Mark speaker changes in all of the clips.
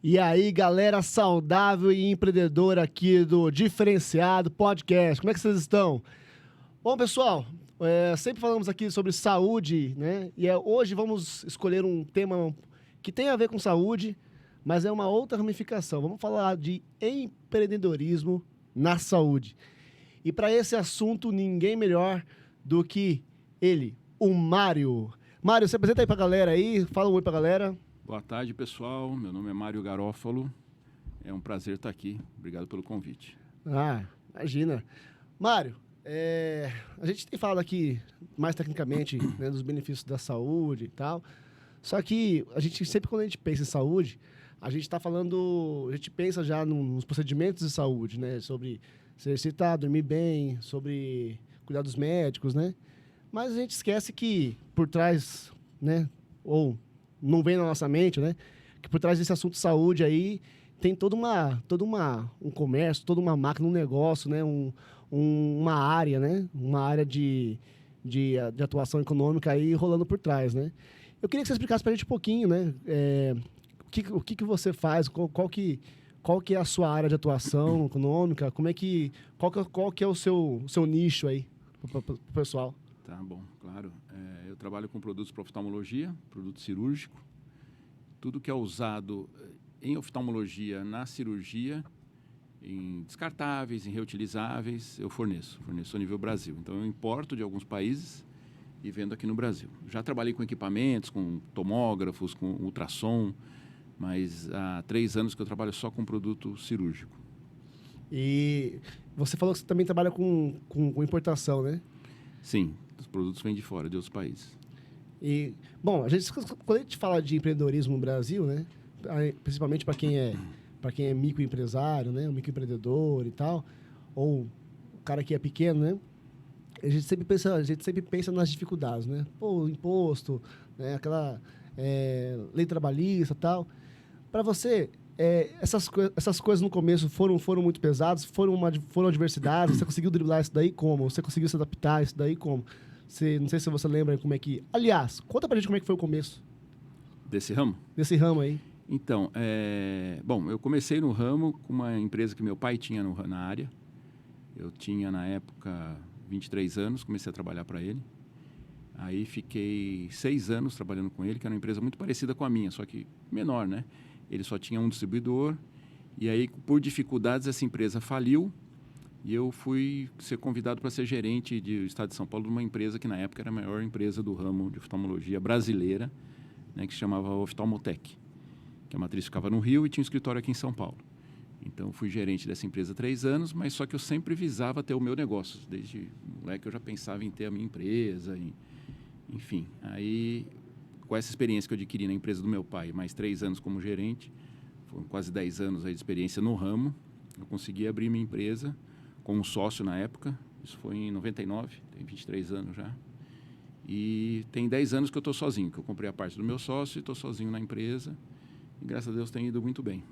Speaker 1: E aí, galera saudável e empreendedora aqui do Diferenciado Podcast. Como é que vocês estão? Bom, pessoal, sempre falamos aqui sobre saúde, né? E hoje vamos escolher um tema que tem a ver com saúde, mas é uma outra ramificação. Vamos falar de empreendedorismo na saúde. E para esse assunto, ninguém melhor do que ele, o Mário. Mário, se apresenta aí para a galera aí, fala um oi para a galera.
Speaker 2: Boa tarde, pessoal. Meu nome é Mário Garófalo. É um prazer estar aqui. Obrigado pelo convite.
Speaker 1: Ah, imagina. Mário, a gente tem falado aqui mais tecnicamente, né, dos benefícios da saúde e tal. Só que a gente sempre, quando a gente pensa em saúde, a gente está falando, a gente pensa já nos procedimentos de saúde, né? Sobre se exercitar, dormir bem, sobre cuidar dos médicos, né? Mas a gente esquece que por trás, né? Ou não vem na nossa mente, né? Que por trás desse assunto de saúde aí tem um comércio, toda uma máquina, um negócio, né? Uma área, né? Uma área de atuação econômica aí rolando por trás, né? Eu queria que você explicasse para a gente um pouquinho, né? O que você faz, qual que é a sua área de atuação econômica, qual que é o seu nicho aí para o pessoal?
Speaker 2: Tá bom, claro. Eu trabalho com produtos para oftalmologia, produto cirúrgico. Tudo que é usado em oftalmologia, na cirurgia, em descartáveis, em reutilizáveis, eu forneço a nível Brasil. Então, eu importo de alguns países e vendo aqui no Brasil. Já trabalhei com equipamentos, com tomógrafos, com ultrassom, mas há 3 anos que eu trabalho só com produto cirúrgico.
Speaker 1: E você falou que você também trabalha com importação, né?
Speaker 2: Sim, os produtos vêm de fora, de outros países.
Speaker 1: E, bom, quando a gente fala de empreendedorismo no Brasil, né? Principalmente para quem é microempresário, né? Um microempreendedor e tal, ou o cara que é pequeno, né? A gente sempre pensa nas dificuldades, né? Pô, imposto, né? Aquela lei trabalhista e tal. Para você, essas coisas no começo foram muito pesadas, foram adversidades, você conseguiu driblar isso daí como? Você conseguiu se adaptar a isso daí como? Não sei se você lembra como é que... Aliás, conta pra gente como é que foi o começo.
Speaker 2: Desse ramo?
Speaker 1: Desse ramo aí.
Speaker 2: Então, bom, eu comecei no ramo com uma empresa que meu pai tinha na área. Eu tinha, na época, 23 anos, comecei a trabalhar para ele. Aí fiquei 6 anos trabalhando com ele, que era uma empresa muito parecida com a minha, só que menor, né? Ele só tinha um distribuidor. E aí, por dificuldades, essa empresa faliu. E eu fui ser convidado para ser gerente do Estado de São Paulo de uma empresa que, na época, era a maior empresa do ramo de oftalmologia brasileira, né, que se chamava Oftalmotec, que a matriz ficava no Rio e tinha um escritório aqui em São Paulo. Então, fui gerente dessa empresa há 3 anos, mas só que eu sempre visava ter o meu negócio. Desde moleque eu já pensava em ter a minha empresa, enfim. Aí, com essa experiência que eu adquiri na empresa do meu pai, mais 3 anos como gerente, foram quase 10 anos aí de experiência no ramo, eu consegui abrir minha empresa com um sócio na época. Isso foi em 99, tem 23 anos já. E tem 10 anos que eu estou sozinho, que eu comprei a parte do meu sócio e estou sozinho na empresa. E graças a Deus tem ido muito bem.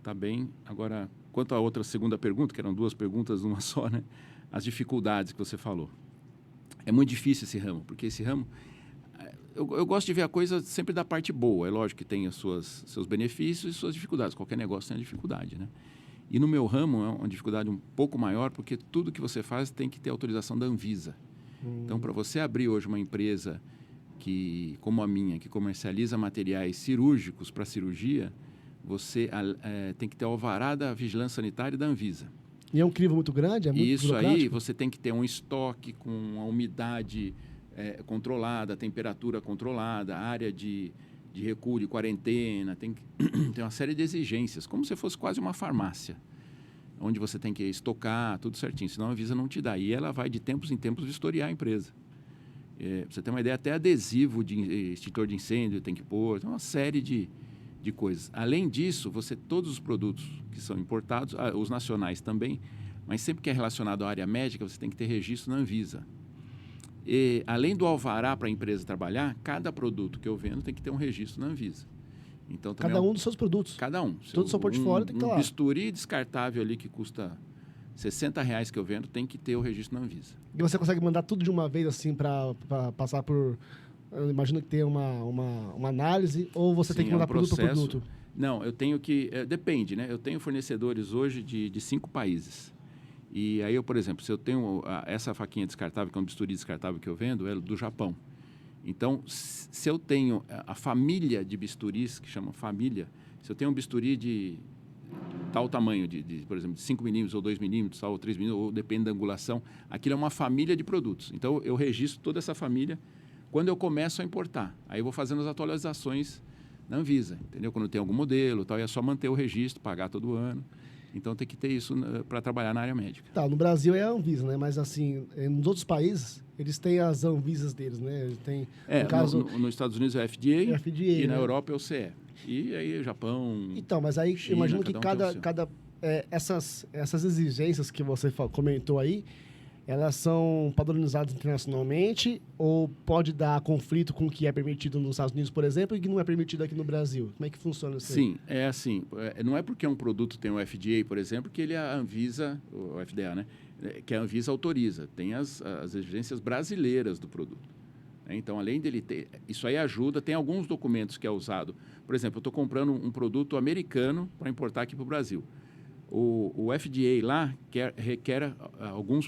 Speaker 2: Tá bem. Agora, quanto à outra segunda pergunta, que eram 2 perguntas numa só, né? As dificuldades que você falou. É muito difícil esse ramo, porque esse ramo... Eu gosto de ver a coisa sempre da parte boa. É lógico que tem seus benefícios e suas dificuldades. Qualquer negócio tem a dificuldade, né? E no meu ramo é uma dificuldade um pouco maior, porque tudo que você faz tem que ter autorização da Anvisa. Então, para você abrir hoje uma empresa como a minha, que comercializa materiais cirúrgicos para cirurgia, você tem que ter o alvará da Vigilância Sanitária e da Anvisa.
Speaker 1: E é um crivo muito grande? É muito
Speaker 2: Isso aí, você tem que ter um estoque com a umidade controlada, a temperatura controlada, a área de recuo, de quarentena, tem uma série de exigências, como se fosse quase uma farmácia, onde você tem que estocar tudo certinho, senão a Anvisa não te dá. E ela vai de tempos em tempos vistoriar a empresa. Pra você ter uma ideia, até adesivo de extintor de incêndio tem que pôr, tem uma série de coisas. Além disso, todos os produtos que são importados, os nacionais também, mas sempre que é relacionado à área médica, você tem que ter registro na Anvisa. E, além do alvará para a empresa trabalhar, cada produto que eu vendo tem que ter um registro na Anvisa. Então,
Speaker 1: cada um dos seus produtos?
Speaker 2: Cada um.
Speaker 1: Todo o seu portfólio tem que estar lá.
Speaker 2: Um bisturi descartável ali que custa R$60 que eu vendo, tem que ter o registro na Anvisa.
Speaker 1: E você consegue mandar tudo de uma vez assim para passar por Eu imagino que tem uma análise, ou você tem
Speaker 2: Sim,
Speaker 1: que mandar produto por
Speaker 2: processo.
Speaker 1: produto?
Speaker 2: Não, eu tenho que... depende, né? Eu tenho fornecedores hoje de 5 países. E aí, por exemplo, se eu tenho essa faquinha descartável, que é um bisturi descartável que eu vendo, é do Japão. Então, se eu tenho a família de bisturis, que chama família, se eu tenho um bisturi de tal tamanho, por exemplo, de 5 milímetros, ou 2 milímetros, ou 3 milímetros, ou depende da angulação, aquilo é uma família de produtos. Então, eu registro toda essa família quando eu começo a importar. Aí eu vou fazendo as atualizações na Anvisa, entendeu? Quando tem algum modelo, tal, é só manter o registro, pagar todo ano. Então, tem que ter isso para trabalhar na área médica.
Speaker 1: Tá, no Brasil é a Anvisa, né? Mas, assim, nos outros países, eles têm as Anvisas deles, né? Eles têm, no caso...
Speaker 2: nos Estados Unidos é o FDA,
Speaker 1: FDA,
Speaker 2: e na
Speaker 1: né?
Speaker 2: Europa é o CE. E aí, Japão...
Speaker 1: Então, mas aí,
Speaker 2: China,
Speaker 1: imagino que
Speaker 2: cada um tem o seu.
Speaker 1: essas exigências que você comentou aí, elas são padronizadas internacionalmente, ou pode dar conflito com o que é permitido nos Estados Unidos, por exemplo, e que não é permitido aqui no Brasil? Como é que funciona isso aí?
Speaker 2: Sim, é assim. Não é porque um produto tem o FDA, por exemplo, que ele a Anvisa, o FDA, né? Que a Anvisa autoriza. Tem as exigências brasileiras do produto. Então, além dele ter... Isso aí ajuda. Tem alguns documentos que é usado. Por exemplo, eu estou comprando um produto americano para importar aqui para o Brasil. O FDA lá requer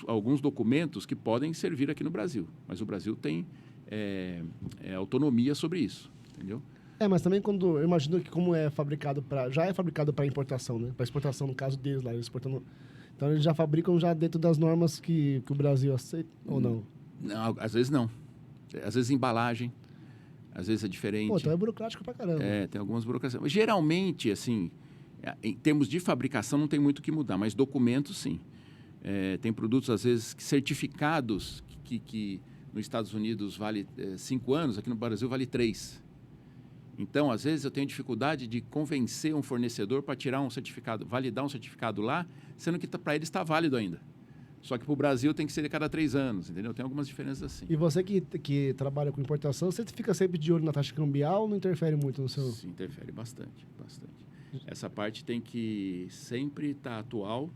Speaker 2: alguns documentos que podem servir aqui no Brasil. Mas o Brasil tem autonomia sobre isso, entendeu?
Speaker 1: Mas também quando... Eu imagino que como é fabricado para... Já é fabricado para importação, né? Para exportação, no caso deles lá, eles exportando... Então, eles já fabricam já dentro das normas que o Brasil aceita, ou não?
Speaker 2: Não, às vezes não. Às vezes embalagem, às vezes é diferente.
Speaker 1: Pô, então é burocrático pra caramba.
Speaker 2: Tem algumas burocracias. Mas, geralmente, assim, em termos de fabricação, não tem muito o que mudar, mas documentos, sim. Tem produtos, às vezes, certificados que nos Estados Unidos vale 5 anos, aqui no Brasil vale 3. Então, às vezes, eu tenho dificuldade de convencer um fornecedor para tirar um certificado, validar um certificado lá, sendo que para ele está válido ainda. Só que para o Brasil tem que ser de cada 3 anos, entendeu? Tem algumas diferenças assim.
Speaker 1: E você que trabalha com importação, você fica sempre de olho na taxa cambial ou não interfere muito no seu...
Speaker 2: Sim, interfere bastante, bastante. Essa parte tem que sempre estar atual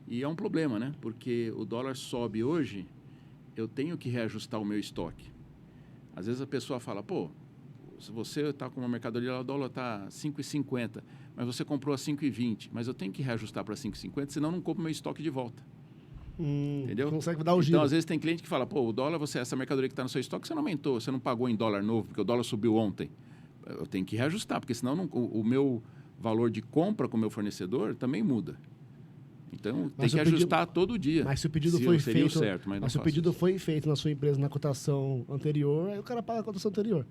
Speaker 2: e é um problema, né? Porque o dólar sobe hoje, eu tenho que reajustar o meu estoque. Às vezes a pessoa fala, pô, se você está com uma mercadoria lá, o dólar está 5,50, mas você comprou a 5,20, mas eu tenho que reajustar para 5,50, senão eu não compro meu estoque de volta. Entendeu?
Speaker 1: Consegue dar o giro.
Speaker 2: Então, às vezes, tem cliente que fala, pô, o dólar, essa mercadoria que está no seu estoque, você não aumentou, você não pagou em dólar novo, porque o dólar subiu ontem. Eu tenho que reajustar, porque senão o meu valor de compra com o meu fornecedor também muda. Então, tem que ajustar todo dia.
Speaker 1: Mas se o pedido foi feito...
Speaker 2: certo, mas
Speaker 1: se o pedido foi feito na sua empresa na cotação anterior, aí o cara paga a cotação anterior.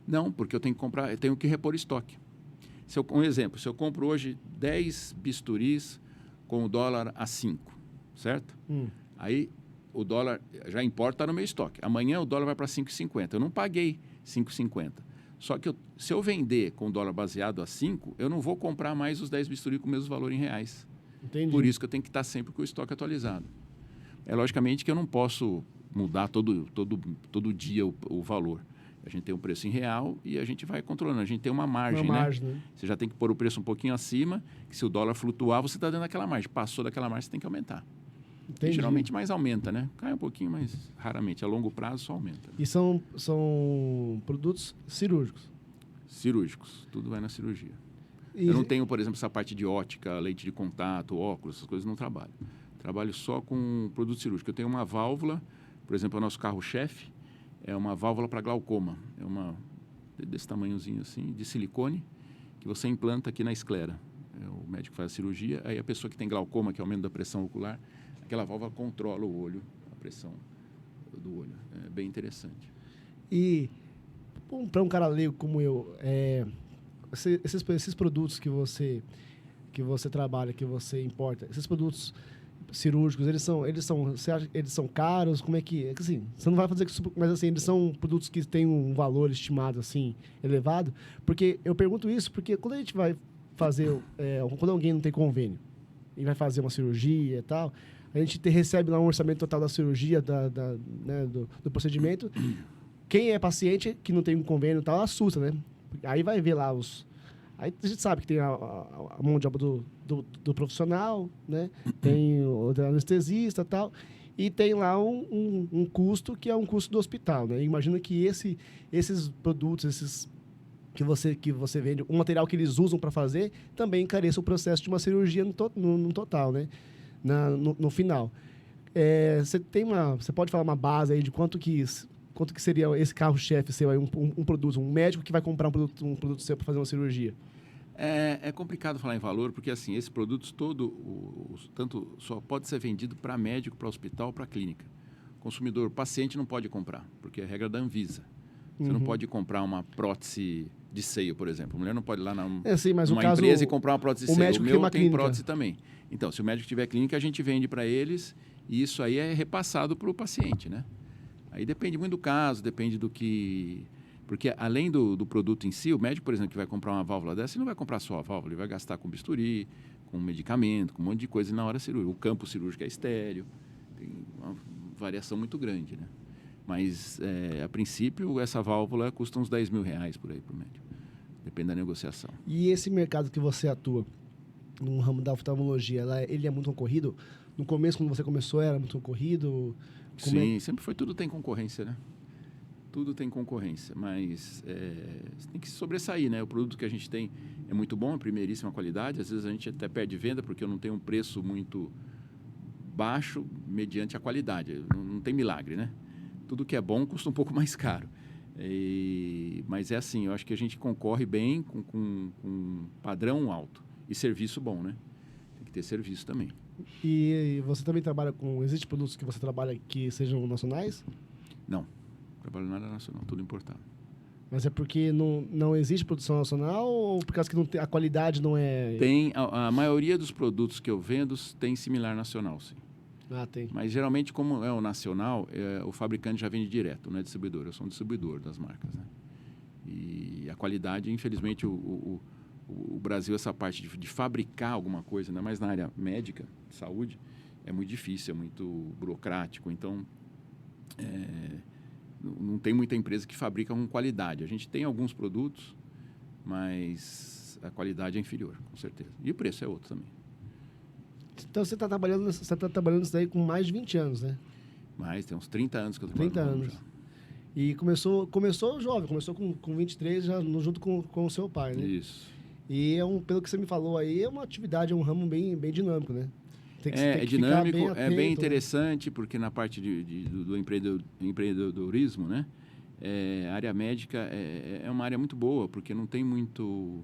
Speaker 2: Não, porque eu tenho que comprar, eu tenho que repor estoque. Um exemplo, se eu compro hoje 10 bisturis com o dólar a 5, certo? Aí o dólar já importa no meu estoque. Amanhã o dólar vai para 5,50. Eu não paguei 5,50. Só que se eu vender com o dólar baseado a 5, eu não vou comprar mais os 10 bisturi com o mesmo valor em reais.
Speaker 1: Entendi.
Speaker 2: Por isso que eu tenho que estar sempre com o estoque atualizado. Logicamente que eu não posso mudar todo dia o valor. A gente tem um preço em real e a gente vai controlando. A gente tem uma margem, né? Você já tem que pôr o preço um pouquinho acima, que se o dólar flutuar, você está dentro daquela margem. Passou daquela margem, você tem que aumentar. E geralmente mais aumenta, né? Cai um pouquinho, mas raramente. A longo prazo só aumenta.
Speaker 1: E são produtos cirúrgicos?
Speaker 2: Cirúrgicos. Tudo vai na cirurgia. Eu não tenho, por exemplo, essa parte de ótica, lente de contato, óculos, essas coisas não trabalho. Trabalho só com produto cirúrgico. Eu tenho uma válvula, por exemplo, o nosso carro-chefe, é uma válvula para glaucoma. É uma desse tamanhozinho assim, de silicone, que você implanta aqui na esclera. O médico faz a cirurgia, aí a pessoa que tem glaucoma, que é aumento da pressão ocular, aquela válvula controla o olho, a pressão do olho. É bem interessante.
Speaker 1: E para um cara leigo como eu, esses produtos que você trabalha, que você importa, esses produtos cirúrgicos, eles são caros? Como é que assim, você não vai fazer isso, mas assim, eles são produtos que têm um valor estimado assim elevado? Porque eu pergunto isso porque quando a gente vai fazer, quando alguém não tem convênio e vai fazer uma cirurgia e tal, a gente recebe lá um orçamento total da cirurgia, né, do procedimento. Quem é paciente que não tem um convênio e tal, assusta, né? Aí vai ver lá Aí a gente sabe que tem a mão de obra do profissional, né? Tem o anestesista e tal. e tem lá um custo que é um custo do hospital, né? Imagina que esses produtos, que você vende, o material que eles usam para fazer, também encareça o processo de uma cirurgia no total, né? No final. Você pode falar uma base aí de quanto que seria esse carro-chefe seu aí, um produto, um médico que vai comprar um produto seu para fazer uma cirurgia?
Speaker 2: É complicado falar em valor, porque assim, esses produtos tanto só pode ser vendido para médico, para hospital, para clínica. Consumidor, paciente não pode comprar, porque é a regra da Anvisa. Você não pode comprar uma prótese de seio, por exemplo. A mulher não pode ir lá numa empresa e comprar uma prótese de seio. O meu tem prótese também. Então, se o médico tiver clínica, a gente vende para eles e isso aí é repassado para o paciente, né? Aí depende muito do caso, depende do que... Porque além do produto em si, o médico, por exemplo, que vai comprar uma válvula dessa, ele não vai comprar só a válvula, ele vai gastar com bisturi, com medicamento, com um monte de coisa na hora cirúrgica. O campo cirúrgico é estéreo, tem uma variação muito grande, né? Mas, a princípio, essa válvula custa uns R$10.000 por aí por médico. Depende da negociação.
Speaker 1: E esse mercado que você atua, no ramo da oftalmologia, ele é muito concorrido? No começo, quando você começou, era muito concorrido?
Speaker 2: Sim, sempre foi. Tudo tem concorrência, né? Tudo tem concorrência, mas você tem que se sobressair, né? O produto que a gente tem é muito bom, é primeiríssima qualidade. Às vezes a gente até perde venda porque eu não tenho um preço muito baixo mediante a qualidade. Não tem milagre, né? Tudo que é bom custa um pouco mais caro. Mas é assim, eu acho que a gente concorre bem com padrão alto e serviço bom, né? Tem que ter serviço também.
Speaker 1: E você também trabalha com... Existem produtos que você trabalha que sejam nacionais?
Speaker 2: Não, trabalho nada nacional, tudo importado.
Speaker 1: Mas é porque não existe produção nacional ou por causa que não tem, a qualidade não é...
Speaker 2: A maioria dos produtos que eu vendo tem similar nacional, sim.
Speaker 1: Ah, tem.
Speaker 2: Mas geralmente, como é o nacional, o fabricante já vende direto, não é distribuidor. Eu sou um distribuidor das marcas, né? E a qualidade, infelizmente, o Brasil, essa parte de fabricar alguma coisa, ainda mais na área médica, saúde, é muito difícil, é muito burocrático. Então, não tem muita empresa que fabrica com qualidade. A gente tem alguns produtos, mas a qualidade é inferior, com certeza. E o preço é outro também.
Speaker 1: Então, você está trabalhando isso daí com mais de 20 anos, né?
Speaker 2: Mas tem uns 30 anos que eu trabalho.
Speaker 1: 30 anos. Já. E começou jovem, começou com 23, já junto com o seu pai, né?
Speaker 2: Isso.
Speaker 1: E, pelo que você me falou aí, é uma atividade, é um ramo bem dinâmico, né?
Speaker 2: É dinâmico, é bem interessante, porque na parte do empreendedorismo, né? A área médica é uma área muito boa, porque não tem muito...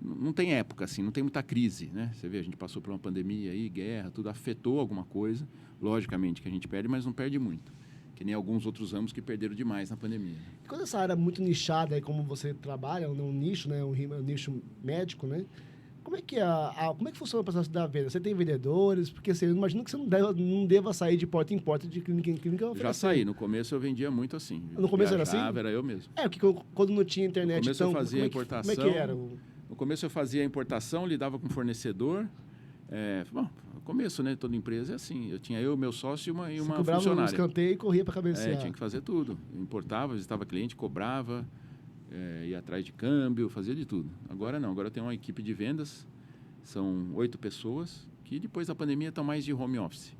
Speaker 2: Não tem época, assim, não tem muita crise, né? Você vê, a gente passou por uma pandemia aí, guerra, tudo afetou alguma coisa. Logicamente que a gente perde, mas não perde muito. Que nem alguns outros ramos que perderam demais na pandemia.
Speaker 1: E quando essa área é muito nichada, aí como você trabalha, um nicho, né? Um nicho médico, né? Como é que funciona o processo da venda? Você tem vendedores? Porque assim, eu imagino que você não deva sair de porta em porta, de clínica em clínica.
Speaker 2: Já saí. No começo eu vendia muito assim.
Speaker 1: No começo era assim?
Speaker 2: Era eu mesmo.
Speaker 1: Porque quando não tinha internet...
Speaker 2: No começo eu fazia importação.
Speaker 1: Como é que era?
Speaker 2: No começo eu fazia a importação, lidava com fornecedor. No começo, né? Toda empresa é assim. Eu tinha meu sócio e uma funcionária. Você cobrava no escanteio
Speaker 1: e corria para cabecear.
Speaker 2: Tinha que fazer tudo. Eu importava, visitava cliente, cobrava, ia atrás de câmbio, fazia de tudo. Agora não. Agora eu tenho uma equipe de vendas. São 8 pessoas que depois da pandemia estão mais de home office.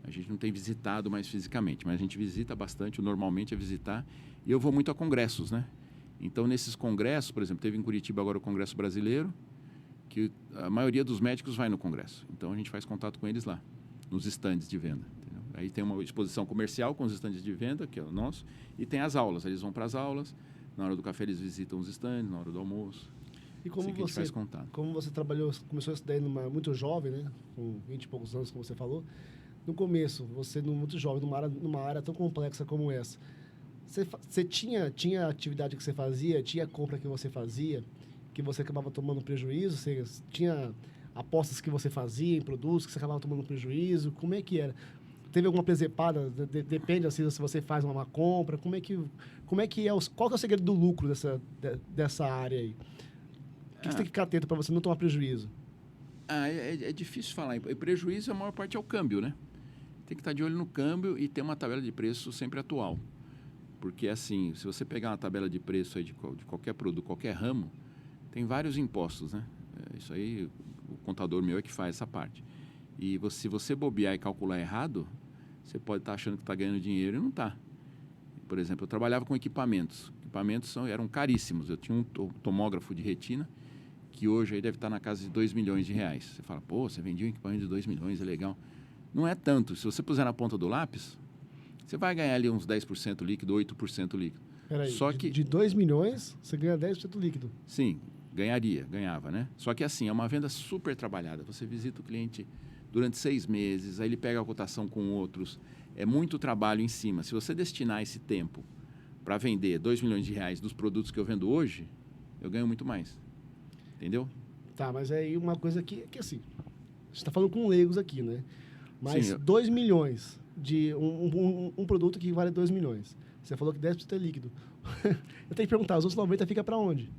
Speaker 2: A gente não tem visitado mais fisicamente, mas a gente visita bastante. Normalmente é visitar. E eu vou muito a congressos, né? Então, nesses congressos, por exemplo, teve em Curitiba agora o Congresso Brasileiro, que a maioria dos médicos vai no congresso. Então, a gente faz contato com eles lá, nos estandes de venda. Entendeu? Aí tem uma exposição comercial com os estandes de venda, que é o nosso, e tem as aulas. Eles vão para as aulas, na hora do café eles visitam os estandes, na hora do almoço.
Speaker 1: E como
Speaker 2: assim faz contato.
Speaker 1: Como você começou isso daí muito jovem, né? Com 20 e poucos anos, como você falou. No começo, você muito jovem, numa área tão complexa como essa, você tinha atividade que você fazia, tinha compra que você fazia, que você acabava tomando prejuízo? Você tinha apostas que você fazia em produtos que você acabava tomando prejuízo? Como é que era? Teve alguma presepada? Depende, assim, se você faz uma compra. Qual que é qual que é o segredo do lucro dessa área aí? O que você tem que ficar atento para você não tomar prejuízo?
Speaker 2: É difícil falar. E prejuízo, a maior parte é o câmbio, né? Tem que estar de olho no câmbio e ter uma tabela de preço sempre atual. Porque, assim, se você pegar uma tabela de preço aí de qualquer produto, qualquer ramo, tem vários impostos, né? Isso aí, o contador meu é que faz essa parte. E se você bobear e calcular errado, você pode estar achando que está ganhando dinheiro e não está. Por exemplo, eu trabalhava com equipamentos. Equipamentos eram caríssimos. Eu tinha um tomógrafo de retina, que hoje aí deve estar na casa de 2 milhões de reais. Você fala, pô, você vendia um equipamento de 2 milhões, é legal. Não é tanto. Se você puser na ponta do lápis, você vai ganhar ali uns 10% líquido, 8% líquido.
Speaker 1: Peraí,
Speaker 2: Só que
Speaker 1: de 2 milhões, você ganha 10% líquido.
Speaker 2: sim, ganhava, né? Só que assim, é uma venda super trabalhada. Você visita o cliente durante 6 meses, aí ele pega a cotação com outros. É muito trabalho em cima. Se você destinar esse tempo para vender 2 milhões de reais dos produtos que eu vendo hoje, eu ganho muito mais. Entendeu?
Speaker 1: Tá, mas aí uma coisa que assim, você está falando com leigos aqui, né? Mas
Speaker 2: Sim,
Speaker 1: 2 milhões de um produto que vale 2 milhões. Você falou que 10% é líquido. Eu tenho que perguntar, os outros 90 fica para onde?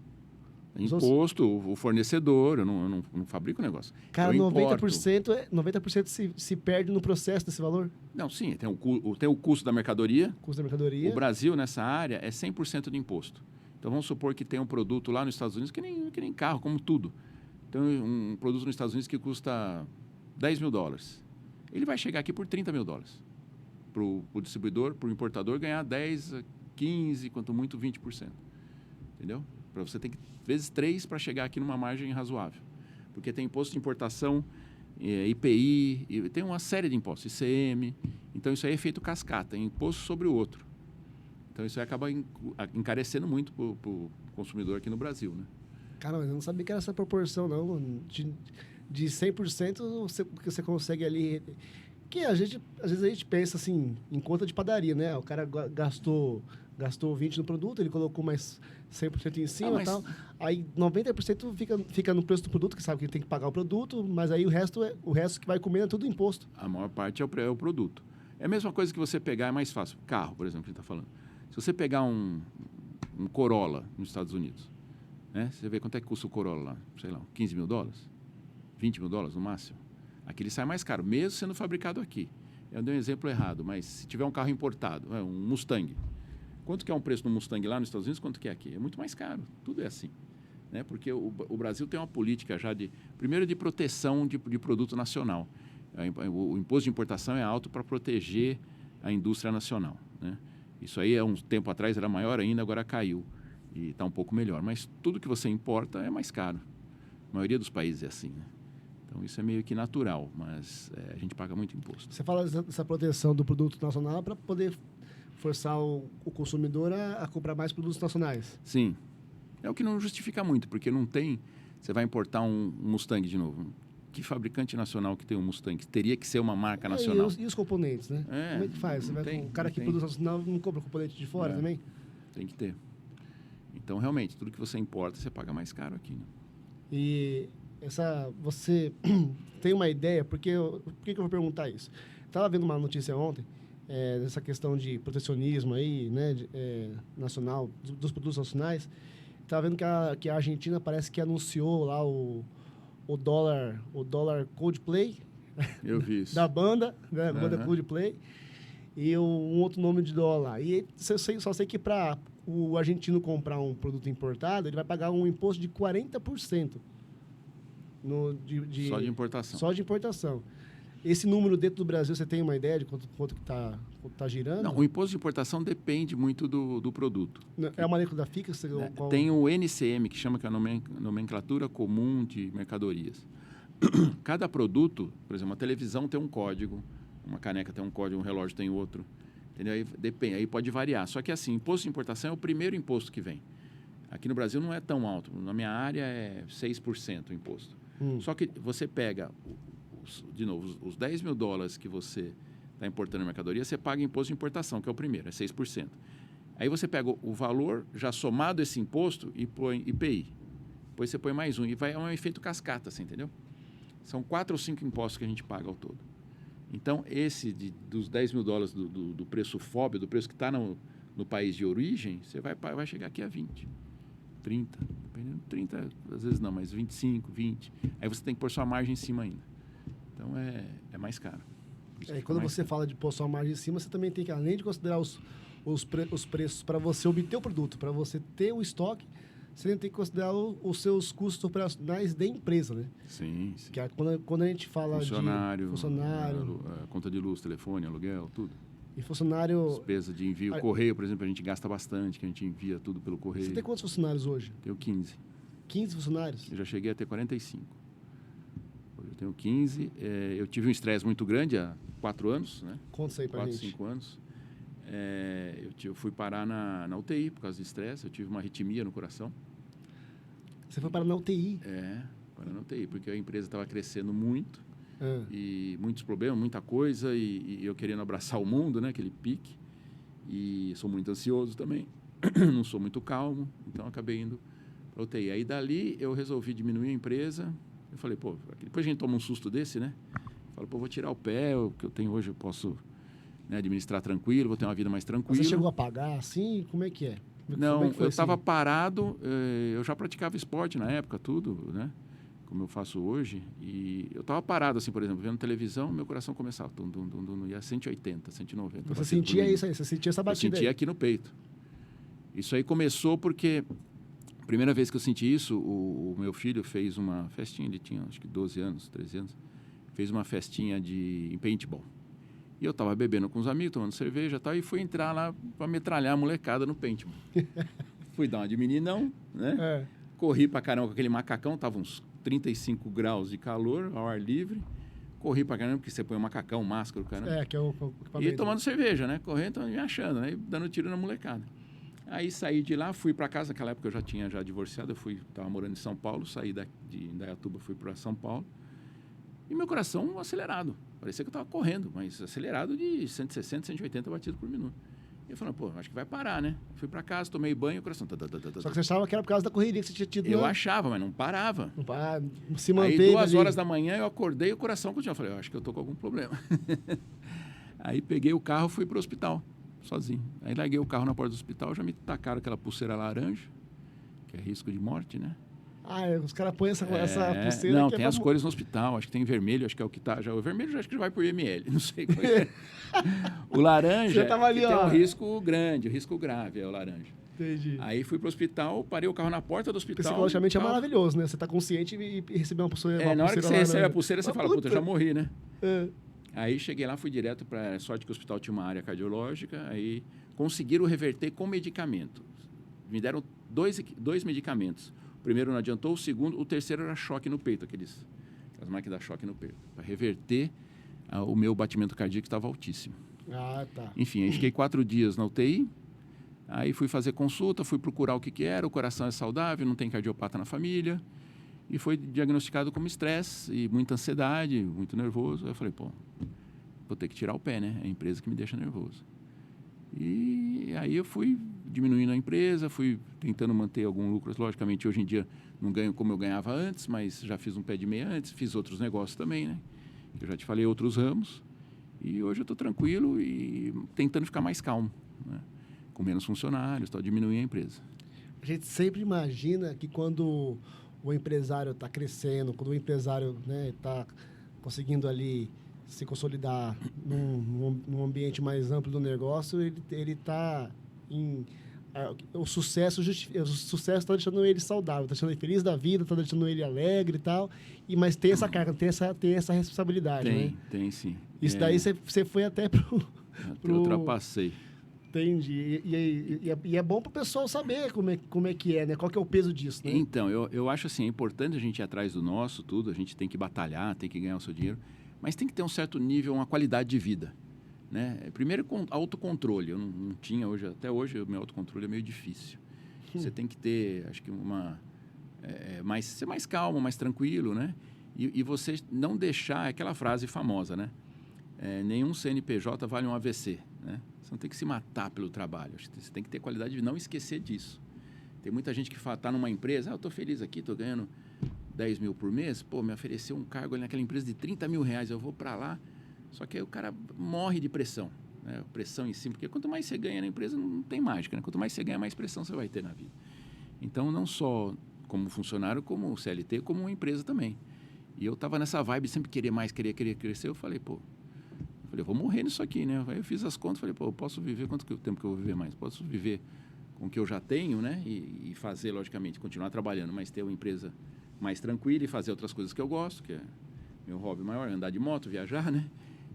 Speaker 2: Imposto, o fornecedor, eu não fabrico o negócio.
Speaker 1: Cara,
Speaker 2: eu
Speaker 1: 90% se perde no processo desse valor?
Speaker 2: Não, sim, tem o custo da mercadoria.
Speaker 1: Custo da mercadoria.
Speaker 2: O Brasil, nessa área, é 100% de imposto. Então, vamos supor que tem um produto lá nos Estados Unidos, que nem carro, como tudo. Então, um produto nos Estados Unidos que custa 10 mil dólares. Ele vai chegar aqui por 30 mil dólares. Para o distribuidor, para o importador, ganhar 10, 15, quanto muito 20%. Entendeu? Para você tem que, vezes 3 para chegar aqui numa margem razoável. Porque tem imposto de importação, IPI, e tem uma série de impostos, ICM. Então, isso aí é feito cascata, é imposto sobre o outro. Então, isso aí acaba encarecendo muito para o consumidor aqui no Brasil, né?
Speaker 1: Cara, mas eu não sabia que era essa proporção, não. De 100% você consegue ali... Que às vezes a gente pensa assim, em conta de padaria, né? O cara gastou 20 no produto, ele colocou mais 100% em cima e tal. Aí 90% fica no preço do produto, que sabe que ele tem que pagar o produto, mas aí o resto que vai comer é tudo imposto.
Speaker 2: A maior parte é o produto. É a mesma coisa que você pegar, é mais fácil. Carro, por exemplo, que a gente está falando. Se você pegar um Corolla nos Estados Unidos, né? Você vê quanto é que custa o Corolla lá, sei lá, 15 mil dólares? 20 mil dólares no máximo? Aqui ele sai mais caro, mesmo sendo fabricado aqui. Eu dei um exemplo errado, mas se tiver um carro importado, um Mustang, quanto que é um preço no Mustang lá nos Estados Unidos, quanto que é aqui? É muito mais caro, tudo é assim. Né? Porque o Brasil tem uma política já primeiro de proteção de produto nacional. O imposto de importação é alto para proteger a indústria nacional. Né? Isso aí, há um tempo atrás, era maior ainda, agora caiu. E está um pouco melhor. Mas tudo que você importa é mais caro. A maioria dos países é assim, né? Então, isso é meio que natural, mas a gente paga muito imposto.
Speaker 1: Você fala dessa proteção do produto nacional para poder forçar o consumidor a comprar mais produtos nacionais.
Speaker 2: Sim. É o que não justifica muito, porque não tem... Você vai importar um Mustang de novo. Que fabricante nacional que tem um Mustang? Teria que ser uma marca nacional.
Speaker 1: E os componentes, né? Como é que faz? O cara que produz nacional não compra componente de fora também?
Speaker 2: Tem que ter. Então, realmente, tudo que você importa, você paga mais caro aqui. Né?
Speaker 1: E você tem uma ideia? Por que eu vou perguntar isso? Estava vendo uma notícia ontem dessa questão de protecionismo aí, né, nacional, dos produtos nacionais. Estava vendo que a Argentina parece que anunciou lá o dólar Coldplay.
Speaker 2: Eu vi isso.
Speaker 1: Da banda, né, a banda Coldplay. E um outro nome de dólar. E só sei que para o argentino comprar um produto importado, ele vai pagar um imposto de 40%.
Speaker 2: Só de importação.
Speaker 1: Só de importação. Esse número dentro do Brasil, você tem uma ideia de quanto que tá girando?
Speaker 2: Não, o imposto de importação depende muito do produto.
Speaker 1: É uma alíquota fixa?
Speaker 2: Tem o NCM, que chama que é a Nomenclatura Comum de Mercadorias. Cada produto, por exemplo, uma televisão tem um código, uma caneca tem um código, um relógio tem outro. Entendeu? Aí, depende, aí pode variar. Só que assim, imposto de importação é o primeiro imposto que vem. Aqui no Brasil não é tão alto. Na minha área é 6% o imposto. Só que você pega, de novo, os 10 mil dólares que você está importando mercadoria, você paga imposto de importação, que é o primeiro, é 6%. Aí você pega o valor já somado esse imposto e põe IPI. Depois você põe mais um. E é um efeito cascata, assim, entendeu? São 4 ou 5 impostos que a gente paga ao todo. Então, esse dos 10 mil dólares do preço FOB, do preço que está no país de origem, você vai chegar aqui a 20. 30, dependendo, 30, às vezes não, mas 25, 20. Aí você tem que pôr sua margem em cima ainda. Então, é mais caro.
Speaker 1: Quando você fala de pôr sua margem em cima, você também tem que, além de considerar os preços para você obter o produto, para você ter o estoque, você tem que considerar os seus custos operacionais da empresa, né?
Speaker 2: Sim.
Speaker 1: Que é quando a gente fala
Speaker 2: Funcionário,
Speaker 1: de funcionário
Speaker 2: conta de luz, telefone, aluguel, tudo.
Speaker 1: e funcionário...
Speaker 2: Despesa de envio. Correio, por exemplo, a gente gasta bastante, que a gente envia tudo pelo correio.
Speaker 1: Você tem quantos funcionários hoje?
Speaker 2: Tenho 15.
Speaker 1: 15 funcionários?
Speaker 2: Eu já cheguei a ter 45. Hoje eu tenho 15. Eu tive um estresse muito grande há 4 anos, né?
Speaker 1: Conta isso aí pra
Speaker 2: 4,
Speaker 1: gente.
Speaker 2: 5 anos. Eu fui parar na UTI por causa de estresse. Eu tive uma arritmia no coração.
Speaker 1: Você foi parar na UTI?
Speaker 2: Parar na UTI, porque a empresa estava crescendo muito.
Speaker 1: Ah.
Speaker 2: E muitos problemas, muita coisa. E eu querendo abraçar o mundo, né? Aquele pique. E sou muito ansioso também. Não sou muito calmo. Então, acabei indo para UTI. Aí, dali, eu resolvi diminuir a empresa. Eu falei, pô, depois a gente toma um susto desse, né? Falo, pô, vou tirar o pé. O que eu tenho hoje eu posso, né, administrar tranquilo. Vou ter uma vida mais tranquila.
Speaker 1: Você chegou a pagar assim? Como é que é?
Speaker 2: Não, eu estava
Speaker 1: assim?
Speaker 2: parado. Eu já praticava esporte na época, tudo, né? Como eu faço hoje. E eu estava parado, assim, por exemplo, vendo televisão, meu coração começava. Ia 180, 190.
Speaker 1: Você sentia isso aí? Você sentia essa batida?
Speaker 2: Eu sentia aqui no peito. Isso aí começou porque, a primeira vez que eu senti isso, o meu filho fez uma festinha, ele tinha acho que 12 anos, 13 anos, fez uma festinha em paintball. E eu estava bebendo com os amigos, tomando cerveja e tal, e fui entrar lá para metralhar a molecada no paintball. Fui dar uma de meninão, né? Corri pra caramba com aquele macacão, tava uns 35 graus de calor, ao ar livre. Corri pra caramba, porque você põe um macacão, máscara, caramba.
Speaker 1: Que é o equipamento.
Speaker 2: E tomando cerveja, né? Correndo, me achando, né? E dando tiro na molecada. Aí saí de lá, fui para casa. Naquela época eu já tinha divorciado, estava morando em São Paulo, saí de Indaiatuba, fui para São Paulo. E meu coração acelerado. Parecia que eu estava correndo, mas acelerado de 160, 180 batidos por minuto. E eu falei, pô, acho que vai parar, né? Fui para casa, tomei banho, o coração...
Speaker 1: Só que você achava que era por causa da correria que você tinha tido.
Speaker 2: Eu achava, mas não parava.
Speaker 1: Se manteve
Speaker 2: aí 2
Speaker 1: ali.
Speaker 2: horas da manhã eu acordei e o coração continuava. Eu falei, eu acho que eu tô com algum problema. Aí peguei o carro e fui para o hospital, sozinho. Aí larguei o carro na porta do hospital, já me tacaram aquela pulseira laranja, que é risco de morte, né?
Speaker 1: Os caras põem essa pulseira.
Speaker 2: Não,
Speaker 1: que
Speaker 2: tem as cores no hospital. Acho que tem vermelho, acho que é o que tá. O vermelho acho que já vai por ml, não sei qual é. O laranja
Speaker 1: ali,
Speaker 2: tem um risco grande, o risco grave é o laranja.
Speaker 1: Entendi.
Speaker 2: Aí fui pro hospital, parei o carro na porta do hospital.
Speaker 1: Psicologicamente é maravilhoso, né? Você tá consciente e receber uma pulseira.
Speaker 2: Na hora que você recebe a pulseira, você fala, puta, eu já morri, né?
Speaker 1: É.
Speaker 2: Aí cheguei lá, fui direto para... Sorte que o hospital tinha uma área cardiológica, aí conseguiram reverter com medicamento. Me deram dois medicamentos. O primeiro não adiantou, o segundo, o terceiro era choque no peito, aquelas máquinas de choque no peito, para reverter o meu batimento cardíaco que estava altíssimo.
Speaker 1: Tá.
Speaker 2: Enfim, aí fiquei 4 dias na UTI, aí fui fazer consulta, fui procurar o que era, o coração é saudável, não tem cardiopata na família, e foi diagnosticado como estresse e muita ansiedade, muito nervoso. Aí eu falei, pô, vou ter que tirar o pé, né? É a empresa que me deixa nervoso. E aí eu fui diminuindo a empresa, fui tentando manter algum lucro. Logicamente, hoje em dia não ganho como eu ganhava antes, mas já fiz um pé de meia antes, fiz outros negócios também, né? Eu já te falei outros ramos. E hoje eu estou tranquilo e tentando ficar mais calmo, né? Com menos funcionários, diminuir a empresa.
Speaker 1: A gente sempre imagina que quando o empresário está crescendo, quando o empresário está conseguindo ali se consolidar num ambiente mais amplo do negócio, ele está em... O sucesso está deixando ele saudável, está deixando ele feliz da vida, está deixando ele alegre e tal. Mas tem essa carga, tem essa responsabilidade, né?
Speaker 2: Tem sim.
Speaker 1: Isso daí você foi até pro...
Speaker 2: Eu ultrapassei.
Speaker 1: Entendi. E é bom para o pessoal saber como é que é, né? Qual que é o peso disso, né?
Speaker 2: Então, eu acho assim, é importante a gente ir atrás do nosso, tudo. A gente tem que batalhar, tem que ganhar o seu dinheiro. Mas tem que ter um certo nível, uma qualidade de vida, né? Primeiro, autocontrole. Eu não tinha hoje, até hoje, o meu autocontrole é meio difícil. Você tem que ter, acho que ser mais calmo, mais tranquilo, né? E você não deixar aquela frase famosa, né? Nenhum CNPJ vale um AVC, né? Você não tem que se matar pelo trabalho. Você tem que ter qualidade de não esquecer disso. Tem muita gente que está numa empresa, eu estou feliz aqui, estou ganhando 10 mil por mês, pô, me ofereceu um cargo ali naquela empresa de 30 mil reais, eu vou para lá. Só que aí o cara morre de pressão, né? Pressão em cima, porque quanto mais você ganha na empresa, não tem mágica, né? Quanto mais você ganha, mais pressão você vai ter na vida. Então, não só como funcionário, como CLT, como uma empresa também. E eu estava nessa vibe, sempre querer mais, querer crescer. Eu falei, eu vou morrer nisso aqui, né? Aí eu fiz as contas, falei, pô, eu posso viver, quanto tempo que eu vou viver mais? Posso viver com o que eu já tenho, né? E fazer, logicamente, continuar trabalhando, mas ter uma empresa mais tranquila e fazer outras coisas que eu gosto, que é meu hobby maior, andar de moto, viajar, né?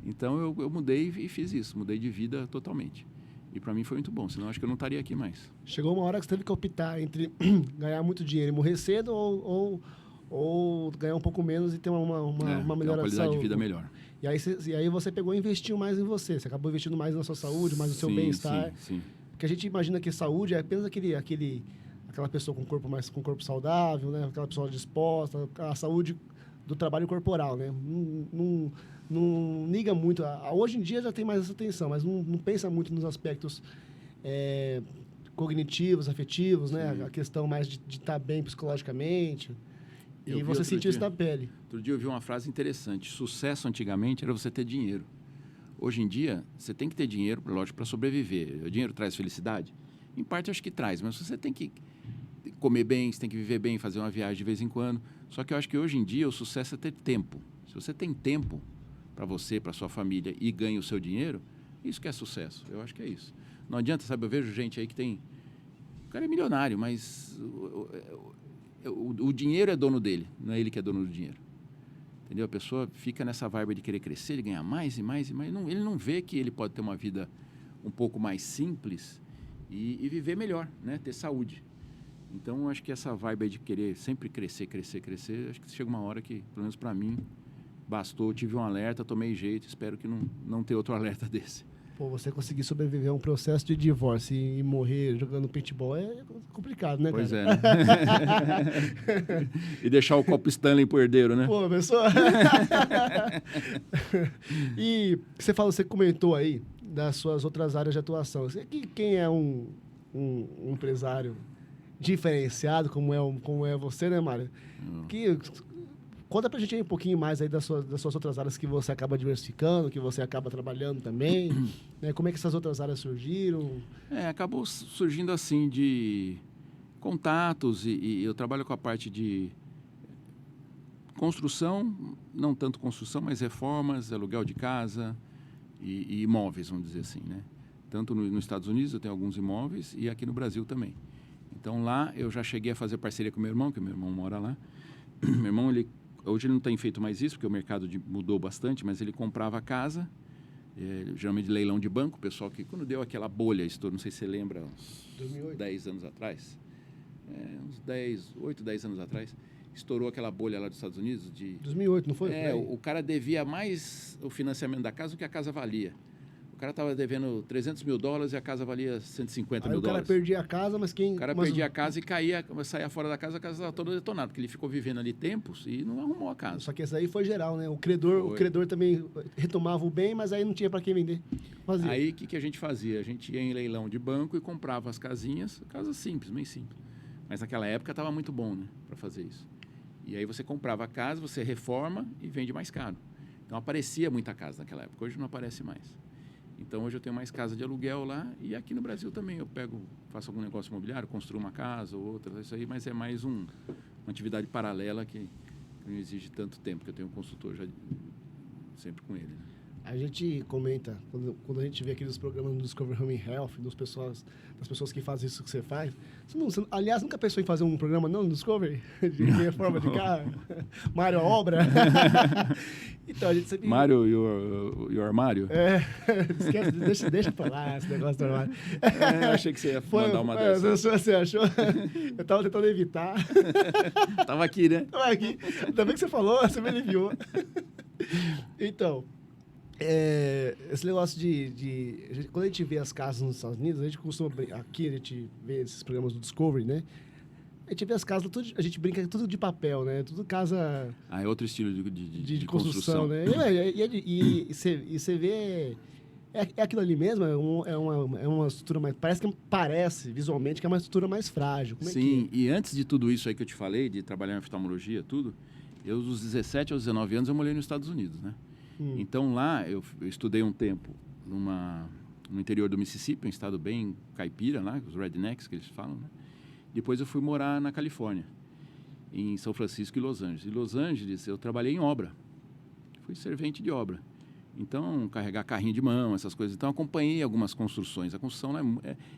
Speaker 2: Então, eu mudei e fiz isso. Mudei de vida totalmente. E para mim foi muito bom, senão acho que eu não estaria aqui mais.
Speaker 1: Chegou uma hora que você teve que optar entre ganhar muito dinheiro e morrer cedo ou ganhar um pouco menos e ter uma
Speaker 2: Ter
Speaker 1: melhor
Speaker 2: uma qualidade de vida melhor.
Speaker 1: E aí você pegou e investiu mais em você. Você acabou investindo mais na sua saúde, mais no seu bem-estar.
Speaker 2: Sim.
Speaker 1: Porque a gente imagina que saúde é apenas aquela pessoa com corpo saudável, né? Aquela pessoa disposta, a saúde do trabalho corporal, né? Não liga muito. Hoje em dia já tem mais essa atenção, mas não pensa muito nos aspectos cognitivos, afetivos, né? A questão mais de estar bem psicologicamente. E você sentiu isso na pele.
Speaker 2: Outro dia eu vi uma frase interessante. Sucesso antigamente era você ter dinheiro. Hoje em dia, você tem que ter dinheiro, lógico, para sobreviver. O dinheiro traz felicidade? Em parte, acho que traz, mas você tem que comer bem, você tem que viver bem, fazer uma viagem de vez em quando. Só que eu acho que hoje em dia o sucesso é ter tempo. Se você tem tempo para você, para sua família e ganha o seu dinheiro, isso que é sucesso. Eu acho que é isso. Não adianta, sabe, eu vejo gente aí que tem... O cara é milionário, mas o dinheiro é dono dele, não é ele que é dono do dinheiro. Entendeu? A pessoa fica nessa vibe de querer crescer, de ganhar mais e mais e mais. Ele não vê que ele pode ter uma vida um pouco mais simples e viver melhor, né? Ter saúde. Então, eu acho que essa vibe aí de querer sempre crescer, acho que chega uma hora que, pelo menos para mim, bastou. Eu tive um alerta, tomei jeito, espero que não ter outro alerta desse.
Speaker 1: Pô, você conseguir sobreviver a um processo de divórcio e morrer jogando paintball é complicado, né,
Speaker 2: pois
Speaker 1: cara?
Speaker 2: Pois é, né? E deixar o copo Stanley pro herdeiro, né?
Speaker 1: Pô, pessoal. E você comentou aí das suas outras áreas de atuação. Quem é um empresário diferenciado, como é você, né, Mário? Conta pra gente aí um pouquinho mais aí das suas outras áreas que você acaba diversificando, que você acaba trabalhando também. Né? Como é que essas outras áreas surgiram?
Speaker 2: Acabou surgindo assim de contatos e eu trabalho com a parte de construção, não tanto construção, mas reformas, aluguel de casa e imóveis, vamos dizer assim, né? Tanto nos Estados Unidos eu tenho alguns imóveis e aqui no Brasil também. Então lá eu já cheguei a fazer parceria com meu irmão, que meu irmão mora lá. Meu irmão, hoje ele não tem feito mais isso, porque o mercado mudou bastante, mas ele comprava a casa, geralmente de leilão de banco, o pessoal que, quando deu aquela bolha, não sei se você lembra, uns
Speaker 1: 2008.
Speaker 2: 10 anos atrás, uns 8, 10 anos atrás, estourou aquela bolha lá dos Estados Unidos.
Speaker 1: 2008, não foi?
Speaker 2: O cara devia mais o financiamento da casa do que a casa valia. O cara estava devendo $300 mil e a casa valia $150 mil.
Speaker 1: O cara perdia a casa, mas quem...
Speaker 2: O cara perdia a casa e saía fora da casa, a casa estava toda detonada, porque ele ficou vivendo ali tempos e não arrumou a casa.
Speaker 1: Só que essa aí foi geral, né? O credor também retomava o bem, mas aí não tinha para quem vender. Fazia.
Speaker 2: Aí, o que a gente fazia? A gente ia em leilão de banco e comprava as casinhas, casas simples, bem simples. Mas naquela época estava muito bom, né, para fazer isso. E aí você comprava a casa, você reforma e vende mais caro. Então aparecia muita casa naquela época, hoje não aparece mais. Então, hoje eu tenho mais casa de aluguel lá e aqui no Brasil também. Eu faço algum negócio imobiliário, construo uma casa ou outra, isso aí, mas é mais uma atividade paralela que não exige tanto tempo, que eu tenho um consultor já sempre com ele. Né?
Speaker 1: A gente comenta, quando a gente vê aqueles programas do Discovery Home Health, das pessoas que fazem isso que você faz. Aliás, nunca pensou em fazer um programa não no Discovery? De reforma de carro? Mário, a obra? Então, a gente sempre...
Speaker 2: Mário e o armário?
Speaker 1: Esquece, deixa pra lá esse negócio do armário.
Speaker 2: Eu achei que você ia mandar uma dessas.
Speaker 1: Você achou? Eu tava tentando evitar.
Speaker 2: Tava aqui, né?
Speaker 1: Tava aqui. Ainda bem que você falou, você me aliviou. Então... esse negócio quando a gente vê as casas nos Estados Unidos, a gente costuma, aqui a gente vê esses programas do Discovery, né? A gente vê as casas, a gente brinca tudo de papel, né? Tudo casa...
Speaker 2: É outro estilo de
Speaker 1: construção, né? E você vê... É aquilo ali mesmo? É uma estrutura mais... Parece visualmente que é uma estrutura mais frágil. Como
Speaker 2: Sim, e antes de tudo isso aí que eu te falei, de trabalhar em oftalmologia, tudo, eu dos 17 aos 19 anos eu morei nos Estados Unidos, né? Então, lá, eu estudei um tempo no interior do Mississippi, um estado bem caipira, lá, os rednecks que eles falam, né? Depois eu fui morar na Califórnia, em São Francisco e Los Angeles. Em Los Angeles, eu trabalhei em obra. Fui servente de obra. Então, carregar carrinho de mão, essas coisas. Então, acompanhei algumas construções. A construção lá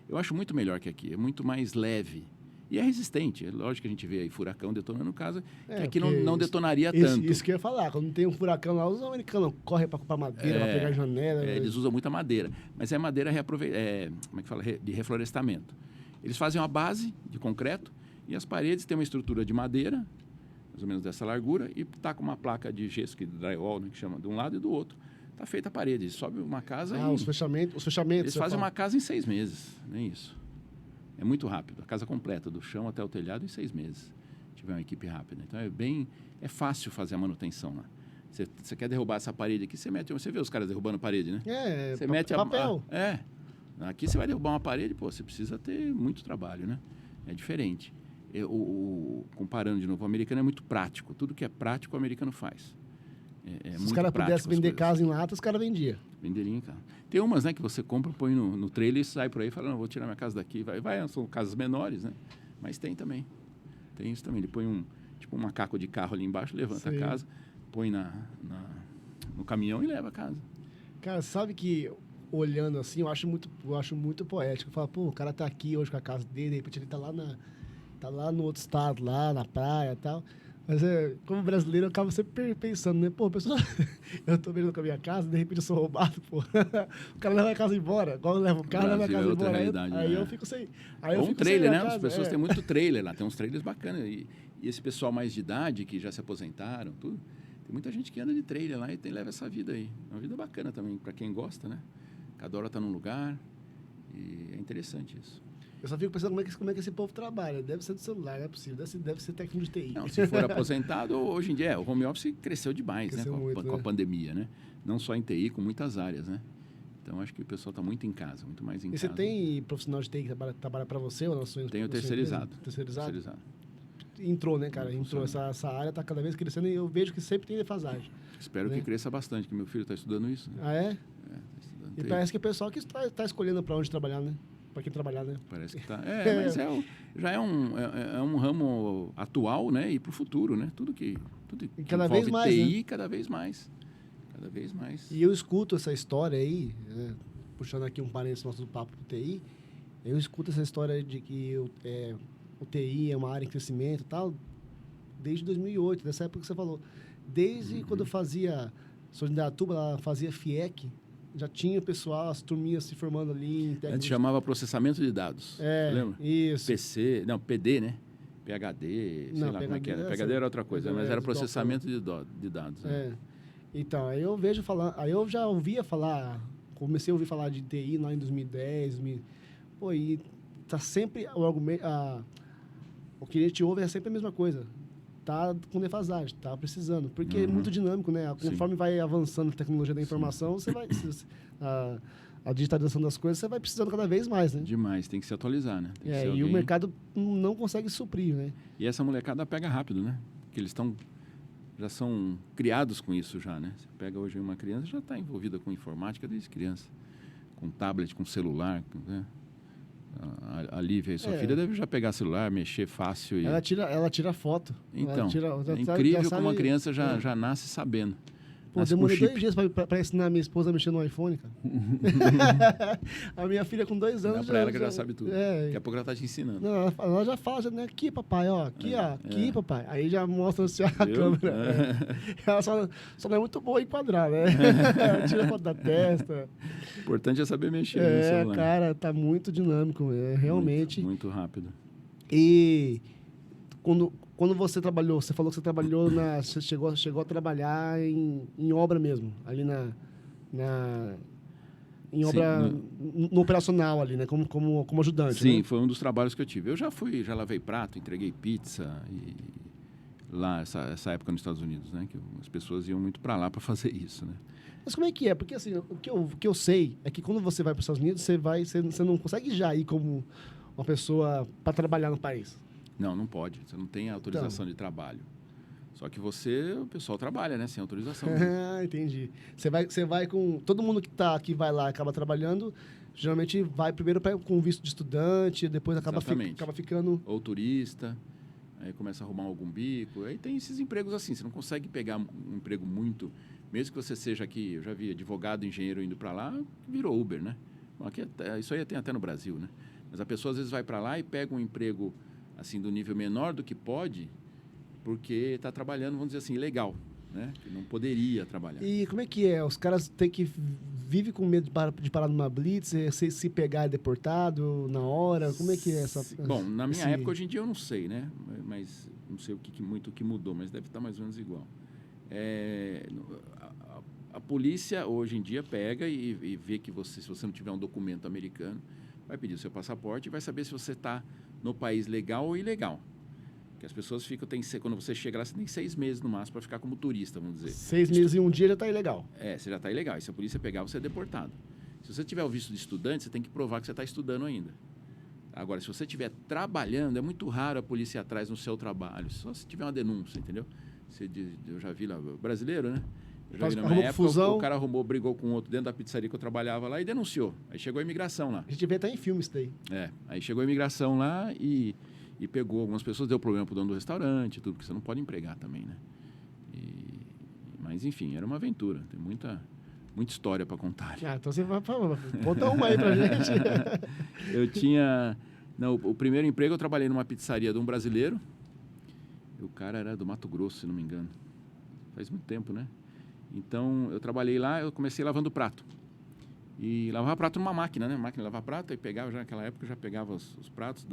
Speaker 2: eu acho muito melhor que aqui, é muito mais leve. E é resistente. É lógico que a gente vê aí furacão detonando casa, que aqui não detonaria tanto.
Speaker 1: Isso que eu ia falar. Quando tem um furacão lá, os americanos correm para comprar madeira, para pegar janela.
Speaker 2: Eles usam muita madeira. Mas é madeira como é que fala? De reflorestamento. Eles fazem uma base de concreto e as paredes têm uma estrutura de madeira, mais ou menos dessa largura, e está com uma placa de gesso, que drywall, né, que chama, de um lado e do outro. Está feita a parede. Sobe uma casa
Speaker 1: os fechamentos.
Speaker 2: Eles fazem uma casa em 6 meses. Nem isso. É muito rápido. A casa completa, do chão até o telhado, em 6 meses. Se tiver uma equipe rápida. Então, é fácil fazer a manutenção lá. Você quer derrubar essa parede aqui, você vê os caras derrubando a parede, né? Você mete
Speaker 1: papel.
Speaker 2: Aqui você vai derrubar uma parede, você precisa ter muito trabalho, né? É diferente. Comparando de novo, o americano é muito prático. Tudo que é prático, o americano faz.
Speaker 1: Se os caras pudessem vender casa em lata, os caras vendiam.
Speaker 2: Venderiam, cara. Tem umas, né, que você compra, põe no trailer e sai por aí e fala, não, vou tirar minha casa daqui. São casas menores, né? Mas tem também. Tem isso também. Ele põe um macaco de carro ali embaixo, levanta a casa, põe no caminhão e leva a casa.
Speaker 1: Cara, sabe que, olhando assim, eu acho muito poético. Eu falo, pô, o cara tá aqui hoje com a casa dele, de repente ele tá lá no outro estado, lá na praia e tal. Mas como brasileiro, eu acabo sempre pensando, né? Pô, pessoal, eu tô vendo com a minha casa, de repente eu sou roubado, pô. O cara leva a casa embora, igual eu levo o carro, leva a casa embora. Aí eu fico sem. Ou
Speaker 2: um trailer, né? As pessoas têm muito trailer lá, tem uns trailers bacanas. E esse pessoal mais de idade, que já se aposentaram, tudo, tem muita gente que anda de trailer lá e leva essa vida aí. É uma vida bacana também, para quem gosta, né? Cada hora tá num lugar e é interessante isso.
Speaker 1: Eu só fico pensando como é que esse povo trabalha. Deve ser do celular, não é possível. Deve ser técnico de TI.
Speaker 2: Não, se for aposentado, hoje em dia, o home office cresceu demais, né? Com a pandemia, né? Não só em TI, com muitas áreas, né? Então, acho que o pessoal está muito em casa, muito mais em casa.
Speaker 1: E você tem profissional de TI que trabalha para você ou na sua empresa?
Speaker 2: Tenho terceirizado.
Speaker 1: Terceirizado? Entrou, né, cara? Entrou. Essa área está cada vez crescendo e eu vejo que sempre tem defasagem.
Speaker 2: Espero que cresça bastante, que meu filho está estudando isso. Né?
Speaker 1: Ah, é? Tá estudando TI. E parece que é o pessoal que está escolhendo para onde trabalhar, né? Para quem trabalhar, né?
Speaker 2: Parece que está. Mas já é um ramo atual, né? E para o futuro, né? Tudo que
Speaker 1: cada vez mais,
Speaker 2: TI,
Speaker 1: né?
Speaker 2: Cada vez mais. Cada vez mais.
Speaker 1: E eu escuto essa história aí, puxando aqui um parênteses nosso do papo do TI, eu escuto essa história de que o TI é uma área em crescimento e tal, desde 2008, dessa época que você falou. Desde quando eu fazia, sou de Indaiatuba, ela fazia FIEC, já tinha pessoal, as turminhas se formando ali em técnicos.
Speaker 2: Antes chamava processamento de dados. Lembra?
Speaker 1: Isso.
Speaker 2: PD, né? PHD, sei lá como é que era. PHD era outra coisa, mas era processamento de dados.
Speaker 1: Então, aí eu já ouvia falar, comecei a ouvir falar de TI lá em 2010, pô, e tá sempre o argumento, o que a gente ouve é sempre a mesma coisa. Tá com defasagem, tá precisando. Porque é muito dinâmico, né? Conforme vai avançando a tecnologia da informação, você vai... a digitalização das coisas, você vai precisando cada vez mais, né?
Speaker 2: Demais, tem que se atualizar, né?
Speaker 1: E o mercado não consegue suprir, né?
Speaker 2: E essa molecada pega rápido, né? Porque eles já são criados com isso já, né? Você pega hoje uma criança, já está envolvida com informática desde criança. Com tablet, com celular, né? A Lívia e sua filha deve já pegar celular, mexer fácil.
Speaker 1: Ela tira foto.
Speaker 2: Então, é incrível como a criança já nasce sabendo.
Speaker 1: Pô, demorei 2 dias para ensinar a minha esposa a mexer no iPhone, cara. A minha filha com 2 anos...
Speaker 2: Pra ela que já sabe tudo. Daqui a pouco ela tá te ensinando.
Speaker 1: Não, ela já fala, né? Aqui, papai, ó. Aqui, ó. Aqui, papai. Aí já mostra assim, a câmera. Ela só não é muito boa em quadrar, né? Tira foto da testa.
Speaker 2: O importante é saber mexer no celular.
Speaker 1: Cara, tá muito dinâmico. Realmente.
Speaker 2: Muito rápido.
Speaker 1: E... Quando você trabalhou, você falou que você trabalhou você chegou a trabalhar em obra mesmo, ali em obra no operacional ali, né, como ajudante.
Speaker 2: Sim,
Speaker 1: né?
Speaker 2: Foi um dos trabalhos que eu tive. Eu já lavei prato, entreguei pizza e lá essa época nos Estados Unidos, né, que as pessoas iam muito para lá para fazer isso, né?
Speaker 1: Mas como é que é? Porque assim, o que eu sei é que quando você vai para os Estados Unidos, você não consegue já ir como uma pessoa para trabalhar no país.
Speaker 2: Não pode. Você não tem autorização de trabalho. Só que o pessoal trabalha, né? Sem autorização.
Speaker 1: Entendi. Você vai com... Todo mundo que vai lá acaba trabalhando, geralmente vai primeiro com visto de estudante, depois acaba ficando...
Speaker 2: Ou turista. aí começa a arrumar algum bico. Aí tem esses empregos assim, você não consegue pegar um emprego muito... Mesmo que você seja aqui, eu já vi advogado, engenheiro indo para lá, virou Uber, né? Bom, aqui isso aí tem até no Brasil, né? Mas a pessoa às vezes vai para lá e pega um emprego assim do nível menor do que pode, porque está trabalhando, vamos dizer assim, ilegal, né? Que não poderia trabalhar.
Speaker 1: E como é que é? Os caras têm que vive com medo de parar numa blitz, se pegar é deportado na hora? Como é que é essa...
Speaker 2: Bom, na minha época, hoje em dia eu não sei, né? Mas não sei muito o que mudou, mas deve estar mais ou menos igual. A polícia hoje em dia pega e vê que se você não tiver um documento americano, vai pedir o seu passaporte e vai saber se você está no país legal ou ilegal. Porque as pessoas ficam, quando você chega lá, você tem 6 meses no máximo para ficar como turista, vamos dizer.
Speaker 1: 6 meses e um dia já está ilegal.
Speaker 2: Você já está ilegal. E se a polícia pegar, você é deportado. Se você tiver o visto de estudante, você tem que provar que você está estudando ainda. Agora, se você estiver trabalhando, é muito raro a polícia ir atrás no seu trabalho. Só se tiver uma denúncia, entendeu? Eu já vi lá, brasileiro, né? Eu já vi na minha época, o cara brigou com outro dentro da pizzaria que eu trabalhava lá e denunciou. Aí chegou a imigração lá.
Speaker 1: A gente vê até em filmes isso daí.
Speaker 2: Aí chegou a imigração lá e pegou algumas pessoas, deu problema pro dono do restaurante, tudo, porque você não pode empregar também, né? Mas, enfim, era uma aventura. Tem muita história para contar.
Speaker 1: Então você vai conta uma aí pra gente.
Speaker 2: Eu tinha... Não, o primeiro emprego eu trabalhei numa pizzaria de um brasileiro. O cara era do Mato Grosso, se não me engano. Faz muito tempo, né? Então, eu trabalhei lá, eu comecei lavando prato. E lavava prato numa máquina, né? Máquina de lavar prato, aí pegava, já naquela época, eu já pegava os pratos,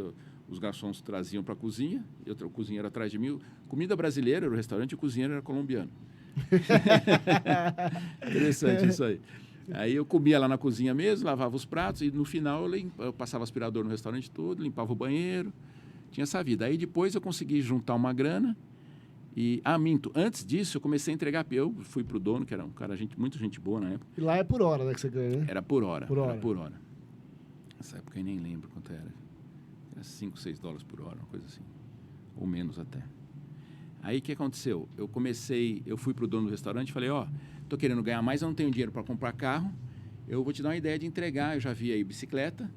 Speaker 2: os garçons traziam para a cozinha, o cozinheiro atrás de mim. Comida brasileira era o restaurante e o cozinheiro era colombiano. Interessante isso aí. Aí eu comia lá na cozinha mesmo, lavava os pratos e no final eu passava aspirador no restaurante todo, limpava o banheiro, tinha essa vida. Aí depois eu consegui juntar uma grana e, minto, antes disso eu comecei a entregar, eu fui pro dono, que era um cara, muito gente boa na época.
Speaker 1: E lá é por hora, né, que você ganha, né?
Speaker 2: Era por hora. Era por hora. Nessa época eu nem lembro quanto era. Era 5, 6 dólares por hora, uma coisa assim. Ou menos até. Aí o que aconteceu? Eu fui pro dono do restaurante e falei, tô querendo ganhar mais, eu não tenho dinheiro para comprar carro, eu vou te dar uma ideia de entregar. Eu já vi aí bicicleta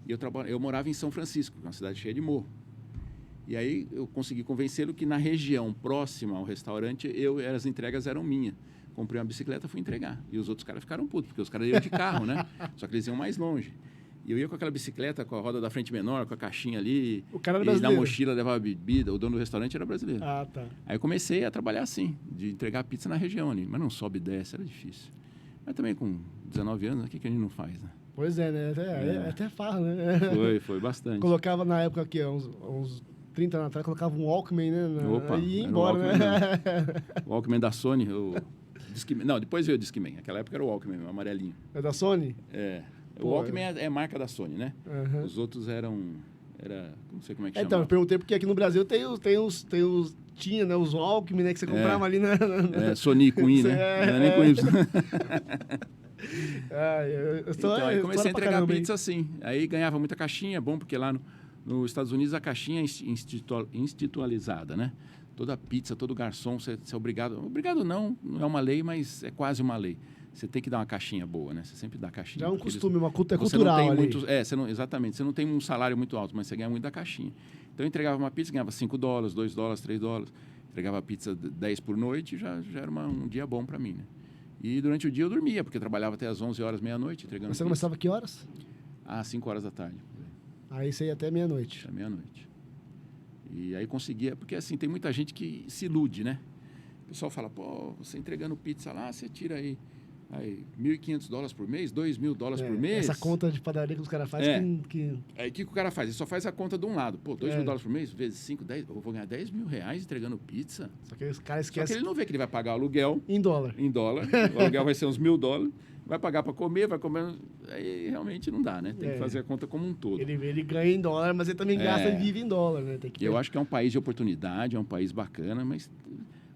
Speaker 2: e eu morava em São Francisco, que é uma cidade cheia de morro. E aí eu consegui convencê-lo que na região próxima ao restaurante, as entregas eram minhas. Comprei uma bicicleta e fui entregar. E os outros caras ficaram putos, porque os caras iam de carro, né? Só que eles iam mais longe. E eu ia com aquela bicicleta, com a roda da frente menor, com a caixinha ali.
Speaker 1: O cara era brasileiro.
Speaker 2: E na mochila levava bebida. O dono do restaurante era brasileiro.
Speaker 1: Tá.
Speaker 2: Aí eu comecei a trabalhar assim, de entregar pizza na região ali. Mas não sobe e desce, era difícil. Mas também com 19 anos, o que a gente não faz, né?
Speaker 1: Pois é, né? Até farra, né?
Speaker 2: Foi bastante.
Speaker 1: Colocava na época aqui, uns 30 anos atrás, colocava um Walkman, né?
Speaker 2: Opa,
Speaker 1: e ia embora,
Speaker 2: o Walkman da Sony. Não, depois veio o Discman. Naquela época era o Walkman, o amarelinho.
Speaker 1: É da Sony?
Speaker 2: O Walkman é marca da Sony, né?
Speaker 1: Uhum.
Speaker 2: Os outros não sei como é que chama.
Speaker 1: Então, eu perguntei porque aqui no Brasil tinha, né, os Walkman, né, que você comprava ali na...
Speaker 2: Sony com I, né? Não era nem com Y. Então, aí comecei a entregar pizza assim. Aí ganhava muita caixinha, bom, porque lá nos Estados Unidos a caixinha é institucionalizada, né? Toda pizza, todo garçom, você é obrigado... Obrigado não é uma lei, mas é quase uma lei. Você tem que dar uma caixinha boa, né? Você sempre dá caixinha.
Speaker 1: Já é um costume, uma cultura
Speaker 2: exatamente. Você não tem um salário muito alto, mas você ganha muito da caixinha. Então, eu entregava uma pizza, ganhava $5, $2, $3. Entregava pizza 10 por noite, já era um dia bom para mim, né? E durante o dia eu dormia, porque eu trabalhava até às 11 horas, meia-noite, entregando
Speaker 1: Você
Speaker 2: pizza.
Speaker 1: começava que horas?
Speaker 2: 5 horas da tarde.
Speaker 1: Aí você ia até meia-noite.
Speaker 2: Até meia-noite. E aí conseguia, porque assim, tem muita gente que se ilude, né? O pessoal fala, você entregando pizza lá, você tira aí $1.500 por mês, $2.000 por mês.
Speaker 1: Essa conta de padaria que os caras fazem
Speaker 2: Aí o que o cara faz? Ele só faz a conta de um lado. $2.000 por mês, vezes 5, 10, eu vou ganhar $10 mil entregando pizza.
Speaker 1: Só que os caras esquecem.
Speaker 2: Só que ele não vê que ele vai pagar o aluguel.
Speaker 1: Em dólar.
Speaker 2: O aluguel vai ser uns $1.000. Vai pagar para comer, vai comer. Aí realmente não dá, né? Tem que fazer a conta como um todo.
Speaker 1: Ele ganha em dólar, mas ele também gasta e vive em dólar, né?
Speaker 2: Eu acho que é um país de oportunidade, é um país bacana, mas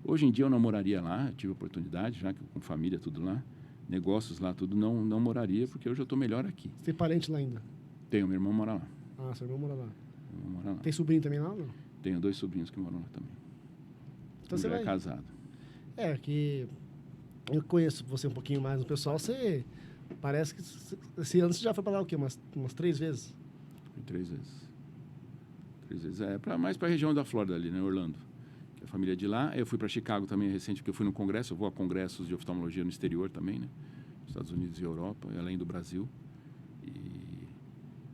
Speaker 2: hoje em dia eu não moraria lá. Eu tive oportunidade, já que com família, tudo lá. Negócios lá, tudo, não moraria, porque hoje eu estou melhor aqui.
Speaker 1: Você tem parente lá ainda?
Speaker 2: Tenho, meu irmão mora lá.
Speaker 1: Seu irmão mora lá.
Speaker 2: Meu irmão mora lá.
Speaker 1: Tem sobrinho também lá ou não?
Speaker 2: Tenho 2 sobrinhos que moram lá também.
Speaker 1: Então
Speaker 2: você é casado.
Speaker 1: Que eu conheço você um pouquinho mais no pessoal, você parece que esse ano você já foi para lá o quê? Umas 3 vezes?
Speaker 2: Fui 3 vezes. 3 vezes. Mais para a região da Flórida ali, né? Orlando. Que é a família de lá. Eu fui para Chicago também recente, porque eu fui no congresso. Eu vou a congressos de oftalmologia no exterior também, né? Estados Unidos e Europa, além do Brasil.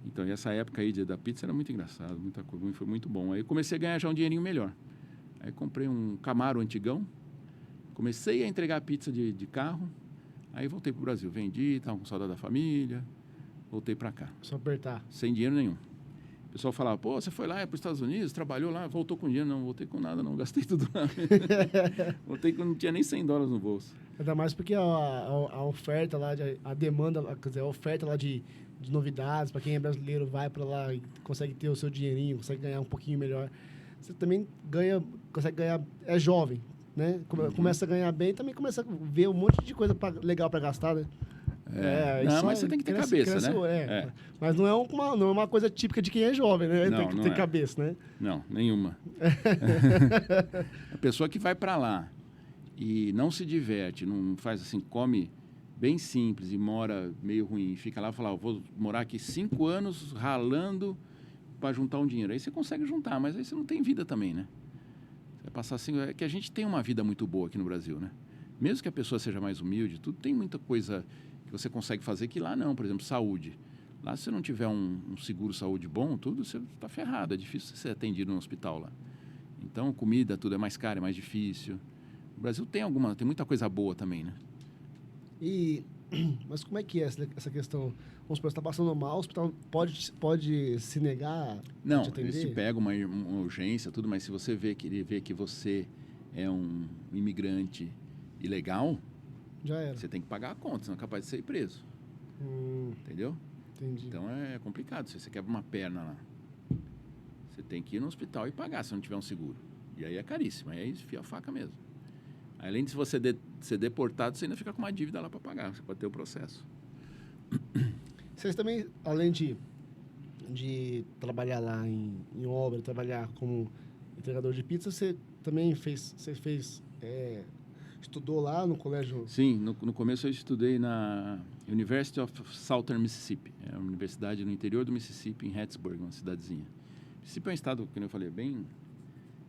Speaker 2: Então, essa época aí da pizza era muito engraçado, muita coisa, foi muito bom. Aí comecei a ganhar já um dinheirinho melhor. Aí comprei um Camaro antigão, comecei a entregar pizza de carro, aí voltei para o Brasil, vendi, estava com saudade da família, voltei para cá.
Speaker 1: Só apertar.
Speaker 2: Sem dinheiro nenhum. O pessoal falava, pô, você foi lá para os Estados Unidos, trabalhou lá, voltou com dinheiro. Não, voltei com nada não, gastei tudo lá. Voltei com não tinha nem $100 no bolso.
Speaker 1: Ainda mais porque a oferta lá, a demanda, quer dizer, a oferta lá de novidades, para quem é brasileiro, vai para lá e consegue ter o seu dinheirinho, consegue ganhar um pouquinho melhor. Você também consegue ganhar, é jovem, né? Começa a ganhar bem, também começa a ver um monte de coisa legal para gastar, né?
Speaker 2: Não, mas você tem que ter cabeça, né?
Speaker 1: Mas não é uma coisa típica de quem é jovem, né?
Speaker 2: Não,
Speaker 1: tem que ter cabeça, né?
Speaker 2: Não, nenhuma. A pessoa que vai para lá e não se diverte, não faz assim, come bem simples e mora meio ruim, fica lá e fala, vou morar aqui 5 anos ralando para juntar um dinheiro. Aí você consegue juntar, mas aí você não tem vida também, né? Você vai passar assim, é que a gente tem uma vida muito boa aqui no Brasil, né? Mesmo que a pessoa seja mais humilde, tudo tem muita coisa que você consegue fazer que lá não, por exemplo, saúde. Lá se você não tiver um seguro saúde bom, tudo, você está ferrado, é difícil ser atendido no hospital lá. Então, comida, tudo é mais caro, é mais difícil. O Brasil tem muita coisa boa também, né?
Speaker 1: Mas como é que é essa questão? Vamos supor, você está passando mal, o hospital pode se negar
Speaker 2: não,
Speaker 1: a te atender?
Speaker 2: Eles te pegam uma urgência, tudo, mas se você vê que você é um imigrante ilegal,
Speaker 1: já era.
Speaker 2: Você tem que pagar a conta, senão é capaz de ser preso. Entendeu?
Speaker 1: Entendi.
Speaker 2: Então é complicado. Se você quebra uma perna lá, você tem que ir no hospital e pagar se não tiver um seguro. E aí é caríssimo, aí enfia a faca mesmo. Além de você ser deportado, você ainda fica com uma dívida lá para pagar, você pode ter o processo.
Speaker 1: Vocês também, além de trabalhar lá em obra, trabalhar como entregador de pizza, você também estudou lá no colégio?
Speaker 2: Sim, no começo eu estudei na University of Southern Mississippi. É uma universidade no interior do Mississippi, em Hattiesburg, uma cidadezinha. Mississippi é um estado, como eu falei, bem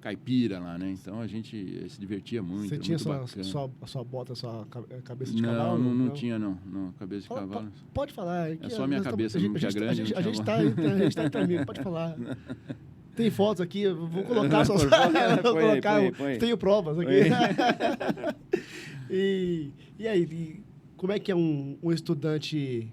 Speaker 2: caipira lá, né? Então a gente se divertia muito.
Speaker 1: Você tinha sua bota, sua cabeça de cavalo?
Speaker 2: Não tinha, não. Cabeça de cavalo.
Speaker 1: Pode falar.
Speaker 2: É só a minha cabeça, não tinha grande.
Speaker 1: A gente está entre amigos, pode falar. Tem fotos aqui, eu vou colocar só. Tenho provas aqui. E aí, como é que é um estudante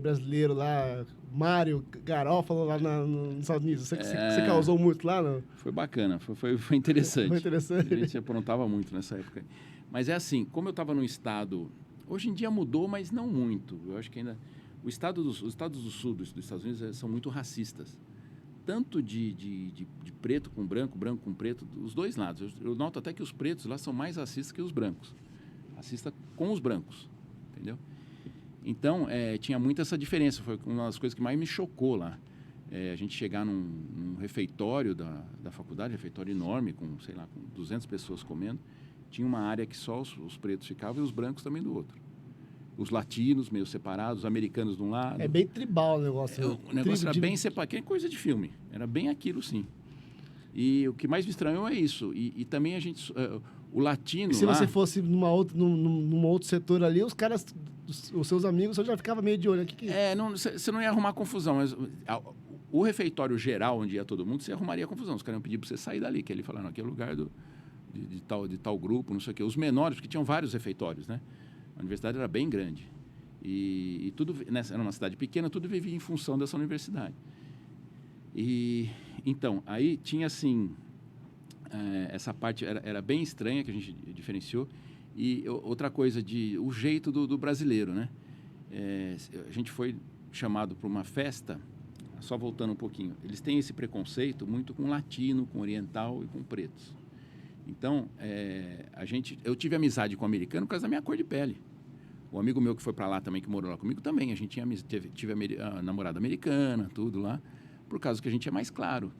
Speaker 1: brasileiro lá, Mário Garófalo, lá nos Estados Unidos? Você causou muito lá? Não?
Speaker 2: Foi bacana, foi interessante.
Speaker 1: Foi interessante.
Speaker 2: A gente aprontava muito nessa época. Mas é assim, como eu estava num estado... Hoje em dia mudou, mas não muito. Eu acho que ainda... Os estados do sul dos Estados Unidos são muito racistas. Tanto de preto com branco, branco com preto, os dois lados. Eu noto até que os pretos lá são mais racistas que os brancos. Racista com os brancos, entendeu? Então, tinha muito essa diferença. Foi uma das coisas que mais me chocou lá. A gente chegar num refeitório da faculdade, refeitório enorme, com 200 pessoas comendo. Tinha uma área que só os pretos ficavam e os brancos também do outro. Os latinos meio separados, os americanos de um lado.
Speaker 1: É bem tribal o negócio.
Speaker 2: O negócio era bem separado, que é coisa de filme. Era bem aquilo, sim. E o que mais me estranhou é isso. E também a gente... o latino
Speaker 1: se você fosse num outro setor ali, os caras, os seus amigos, você já ficava meio de olho.
Speaker 2: Você não ia arrumar confusão, mas o refeitório geral, onde ia todo mundo, você arrumaria confusão. Os caras iam pedir para você sair dali, que ele falando, aqui é o lugar de tal grupo, não sei o quê. Os menores, porque tinham vários refeitórios, né? A universidade era bem grande. E tudo, era uma cidade pequena, tudo vivia em função dessa universidade. Então, aí tinha assim... essa parte era bem estranha, que a gente diferenciou. E outra coisa, o jeito do brasileiro, né? A gente foi chamado para uma festa, só voltando um pouquinho. Eles têm esse preconceito muito com latino, com oriental e com pretos. Então, eu tive amizade com o americano por causa da minha cor de pele. O amigo meu que foi para lá também, que morou lá comigo, também. A gente tive a namorada americana, tudo lá, por causa que a gente é mais claro.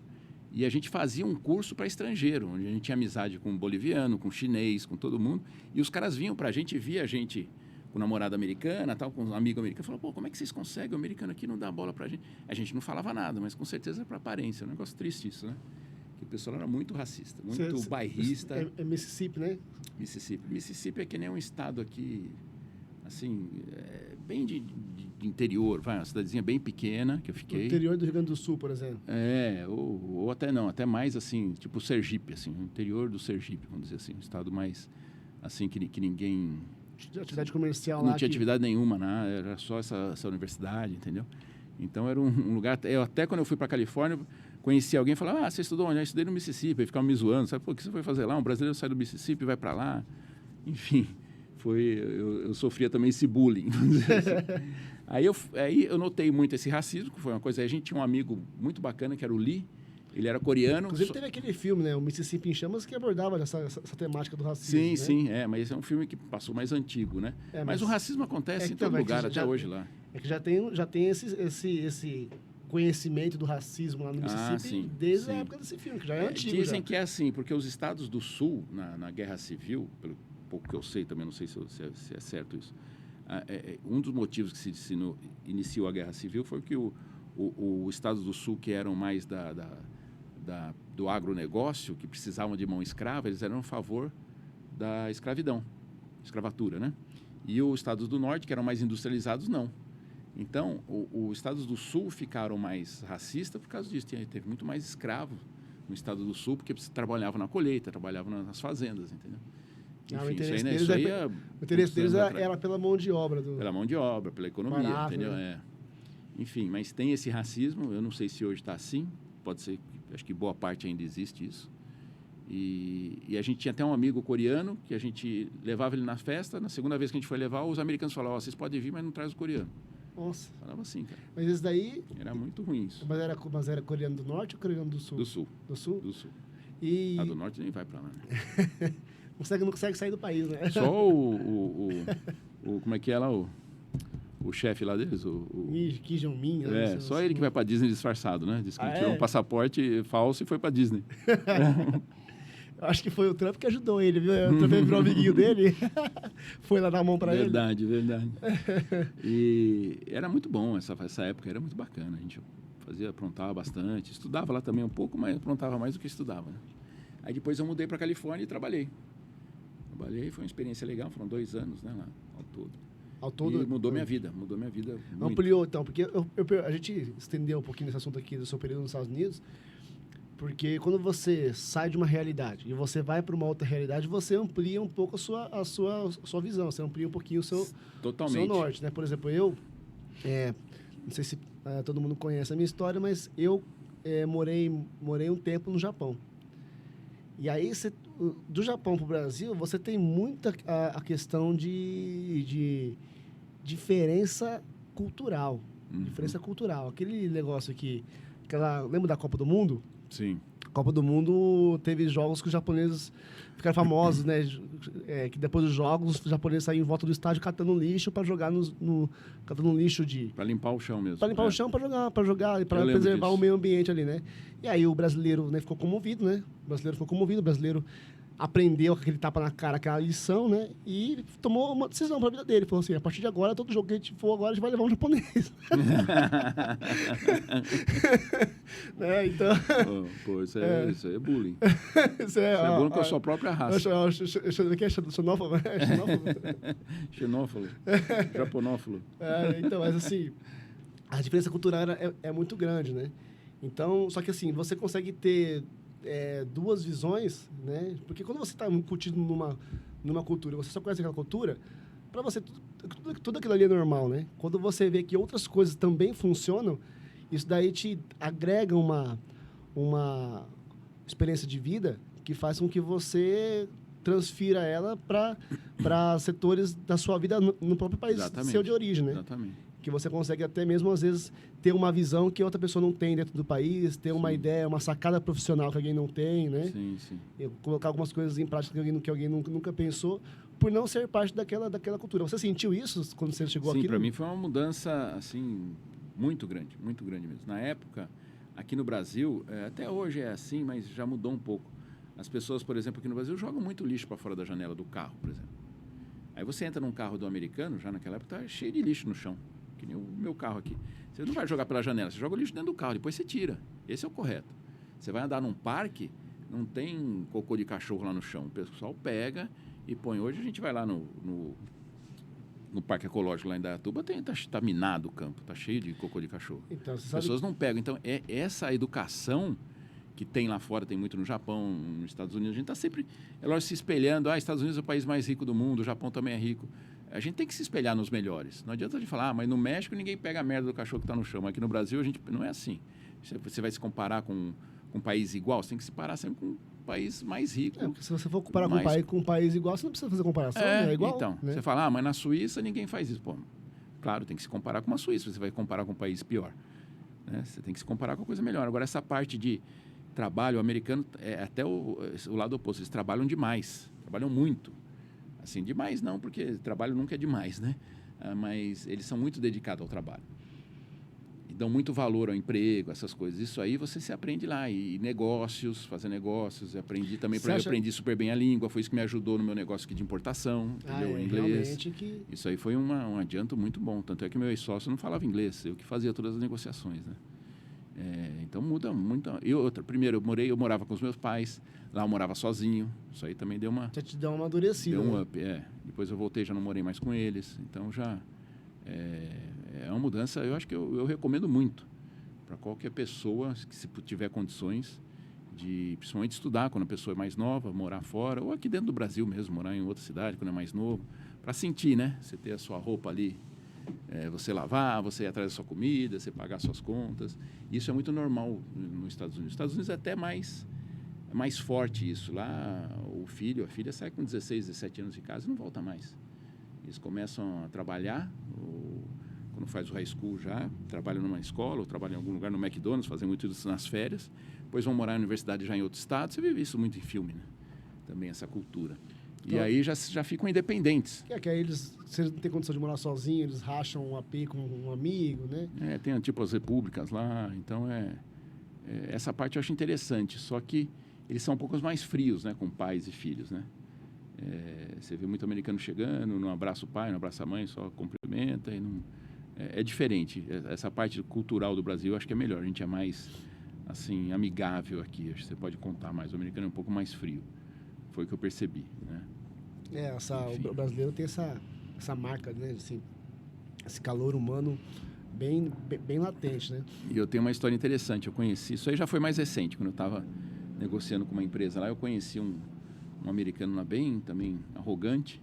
Speaker 2: E a gente fazia um curso para estrangeiro, onde a gente tinha amizade com boliviano, com chinês, com todo mundo. E os caras vinham para a gente, via a gente com namorada americana, tal, com um amigo americano. Falou, pô, como é que vocês conseguem? O americano aqui não dá bola pra gente. A gente não falava nada, mas com certeza é pra aparência. É um negócio triste isso, né? Que o pessoal era muito racista, muito bairrista.
Speaker 1: É Mississippi, né?
Speaker 2: Mississippi é que nem um estado aqui, assim, bem de interior, vai, uma cidadezinha bem pequena que eu fiquei.
Speaker 1: No interior do Rio Grande do Sul, por exemplo.
Speaker 2: Ou até não, até mais assim, tipo Sergipe, assim, o interior do Sergipe, vamos dizer assim, um estado mais, assim, que ninguém...
Speaker 1: Atividade comercial
Speaker 2: não
Speaker 1: lá.
Speaker 2: tinha atividade nenhuma, né? Era só essa universidade, entendeu? Então era um lugar... até quando eu fui para Califórnia, conheci alguém e falava, você estudou onde? Eu estudei no Mississippi, aí ficava me zoando, sabe? Pô, o que você foi fazer lá? Um brasileiro sai do Mississippi e vai para lá. Enfim, eu sofria também esse bullying, vamos dizer assim. Aí eu notei muito esse racismo, que foi uma coisa... A gente tinha um amigo muito bacana, que era o Lee. Ele era coreano.
Speaker 1: Inclusive teve aquele filme, né? O Mississippi em Chamas, que abordava essa temática do racismo.
Speaker 2: Sim, mas esse é um filme que passou mais antigo, né? Mas o racismo acontece em todo lugar, até hoje lá.
Speaker 1: É que já tem esse conhecimento do racismo lá no Mississippi desde a época desse filme, que já é antigo.
Speaker 2: Dizem que é assim, porque os estados do Sul, na Guerra Civil, pelo pouco que eu sei também, não sei se é certo isso, um dos motivos que se iniciou a Guerra Civil foi que os estados do Sul, que eram mais do agronegócio, que precisavam de mão escrava, eles eram a favor da escravatura, né? E os estados do Norte, que eram mais industrializados, não. Então, os estados do Sul ficaram mais racistas por causa disso. Teve muito mais escravo no estado do Sul, porque trabalhavam na colheita, trabalhavam nas fazendas, entendeu? Enfim,
Speaker 1: o interesse deles era pela mão de obra.
Speaker 2: Pela mão de obra, pela economia, barato, entendeu? Né? Enfim, mas tem esse racismo, eu não sei se hoje está assim, pode ser, acho que boa parte ainda existe isso. E a gente tinha até um amigo coreano, que a gente levava ele na festa, na segunda vez que a gente foi levar, os americanos falavam, vocês podem vir, mas não traz o coreano.
Speaker 1: Nossa.
Speaker 2: Falava assim, cara.
Speaker 1: Mas esse daí...
Speaker 2: Era muito ruim isso.
Speaker 1: Mas era coreano do Norte ou coreano do Sul?
Speaker 2: Do Sul.
Speaker 1: Do Sul?
Speaker 2: Do Sul.
Speaker 1: E...
Speaker 2: A do Norte nem vai pra lá, né?
Speaker 1: não consegue sair do país, né?
Speaker 2: Só como é que é lá, o chefe lá deles,
Speaker 1: Kim Jong-un. Né?
Speaker 2: Só ele que vai pra Disney disfarçado, né? Diz que tirou um passaporte falso e foi pra Disney.
Speaker 1: Acho que foi o Trump que ajudou ele, viu? O Trump virou amiguinho dele. Foi lá dar a mão pra ele.
Speaker 2: Verdade. E era muito bom essa época, era muito bacana. A gente aprontava bastante. Estudava lá também um pouco, mas aprontava mais do que estudava. Né? Aí depois eu mudei pra Califórnia e trabalhei. Foi uma experiência legal, foram 2 anos, né, lá, ao todo. E mudou minha vida muito.
Speaker 1: Ampliou, então, porque a gente estendeu um pouquinho nesse assunto aqui do seu período nos Estados Unidos, porque quando você sai de uma realidade e você vai para uma outra realidade, você amplia um pouco a sua visão, você amplia um pouquinho o seu norte, né? Por exemplo, eu, não sei se todo mundo conhece a minha história, mas eu morei um tempo no Japão. E aí, do Japão para o Brasil, você tem muita a questão de diferença cultural.
Speaker 2: Uhum.
Speaker 1: Diferença cultural. Aquele negócio que... lembra da Copa do Mundo?
Speaker 2: Sim.
Speaker 1: A Copa do Mundo teve jogos que os japoneses ficaram famosos, né? Que depois dos jogos, os japoneses saíam em volta do estádio catando lixo para jogar catando lixo
Speaker 2: para limpar o chão mesmo.
Speaker 1: Para limpar o chão, para jogar, para preservar o meio ambiente ali, né? E aí o brasileiro, né, ficou comovido, né? O brasileiro aprendeu com aquele tapa na cara, aquela lição, né? E tomou uma decisão para a vida dele. Falou assim, a partir de agora, todo jogo que a gente for agora, a gente vai levar um japonês. Né? Então...
Speaker 2: isso é bullying. Isso é bullying com a sua própria raça.
Speaker 1: Aqui é xenófobo.
Speaker 2: Xenófilo. Japonófilo.
Speaker 1: Então, mas assim, a diferença cultural é muito grande, né? Então, só que assim, você consegue ter... 2 visões, né? Porque quando você está curtindo numa cultura, você só conhece aquela cultura, para você tudo aquilo ali é normal, né? Quando você vê que outras coisas também funcionam, isso daí te agrega uma experiência de vida que faz com que você transfira ela para setores da sua vida no próprio país seu de origem, né?
Speaker 2: Exatamente.
Speaker 1: Que você consegue até mesmo, às vezes, ter uma visão que outra pessoa não tem dentro do país, ter uma ideia, uma sacada profissional que alguém não tem, né?
Speaker 2: Sim.
Speaker 1: Colocar algumas coisas em prática que alguém nunca pensou, por não ser parte daquela cultura. Você sentiu isso quando você chegou aqui?
Speaker 2: Sim, para mim foi uma mudança, assim, muito grande mesmo. Na época, aqui no Brasil, até hoje é assim, mas já mudou um pouco. As pessoas, por exemplo, aqui no Brasil, jogam muito lixo para fora da janela do carro, por exemplo. Aí você entra num carro do americano, já naquela época tá cheio de lixo no chão, que nem o meu carro aqui. Você não vai jogar pela janela, você joga o lixo dentro do carro, depois você tira. Esse é o correto. Você vai andar num parque, não tem cocô de cachorro lá no chão. O pessoal pega e põe. Hoje a gente vai lá no Parque Ecológico lá em Indaiatuba, tá minado o campo, tá cheio de cocô de cachorro.
Speaker 1: Então,
Speaker 2: As pessoas não pegam. Então, essa educação que tem lá fora, tem muito no Japão, nos Estados Unidos, a gente está sempre, é lógico, se espelhando. Estados Unidos é o país mais rico do mundo, o Japão também é rico. A gente tem que se espelhar nos melhores. Não adianta a gente falar, mas no México ninguém pega a merda do cachorro que está no chão. Mas aqui no Brasil, a gente não é assim. Você vai se comparar com um país igual, você tem que se parar sempre com um país mais rico.
Speaker 1: Porque se você for comparar com um país igual, você não precisa fazer comparação, né? É igual.
Speaker 2: Então,
Speaker 1: né?
Speaker 2: Você fala, mas na Suíça ninguém faz isso. Pô, claro, tem que se comparar com uma Suíça, você vai comparar com um país pior. Né? Você tem que se comparar com a coisa melhor. Agora, essa parte de trabalho, o americano é até o lado oposto, eles trabalham demais, trabalham muito. Assim, demais não, porque trabalho nunca é demais, né? Mas eles são muito dedicados ao trabalho. E dão muito valor ao emprego, essas coisas. Isso aí você se aprende lá. E negócios, fazer negócios. Aprendi também, eu aprendi super bem a língua. Foi isso que me ajudou no meu negócio aqui de importação, entendeu? Inglês. Isso aí foi um adianto muito bom. Tanto é que meu ex-sócio não falava inglês. Eu que fazia todas as negociações, né? Então muda muito. E outra, primeiro, eu morava com os meus pais. Lá eu morava sozinho. Isso aí também deu uma...
Speaker 1: Já te deu uma amadurecida.
Speaker 2: Deu um up, Depois eu voltei, já não morei mais com eles. Então já... É uma mudança, eu acho que eu recomendo muito para qualquer pessoa que, se tiver condições de, principalmente, estudar quando a pessoa é mais nova, morar fora, ou aqui dentro do Brasil mesmo, morar em outra cidade quando é mais novo, para sentir, né? Você ter a sua roupa ali, você lavar, você ir atrás da sua comida, você pagar suas contas. Isso é muito normal nos Estados Unidos. Nos Estados Unidos é até mais forte isso. Lá, a filha sai com 16, 17 anos de casa e não volta mais. Eles começam a trabalhar, quando faz o high school já, trabalham numa escola ou trabalham em algum lugar no McDonald's, fazem muito isso nas férias, depois vão morar na universidade já em outro estado. Você vive isso muito em filme, né? Também essa cultura. Então, e aí já ficam independentes.
Speaker 1: Que aí se eles não têm condição de morar sozinho, eles racham um AP com um amigo, né?
Speaker 2: Tem tipo as repúblicas lá, então essa parte eu acho interessante, só que eles são um pouco mais frios, né, com pais e filhos, né? Você vê muito americano chegando, não abraça o pai, não abraça a mãe, só cumprimenta e não... É diferente. Essa parte cultural do Brasil, eu acho que é melhor. A gente é mais, assim, amigável aqui. Acho que você pode contar mais. O americano é um pouco mais frio. Foi o que eu percebi, né?
Speaker 1: O brasileiro tem essa marca, né? Assim, esse calor humano bem latente, né?
Speaker 2: E eu tenho uma história interessante. Eu conheci... Isso aí já foi mais recente. Quando eu estava negociando com uma empresa lá, eu conheci um americano lá bem, também arrogante.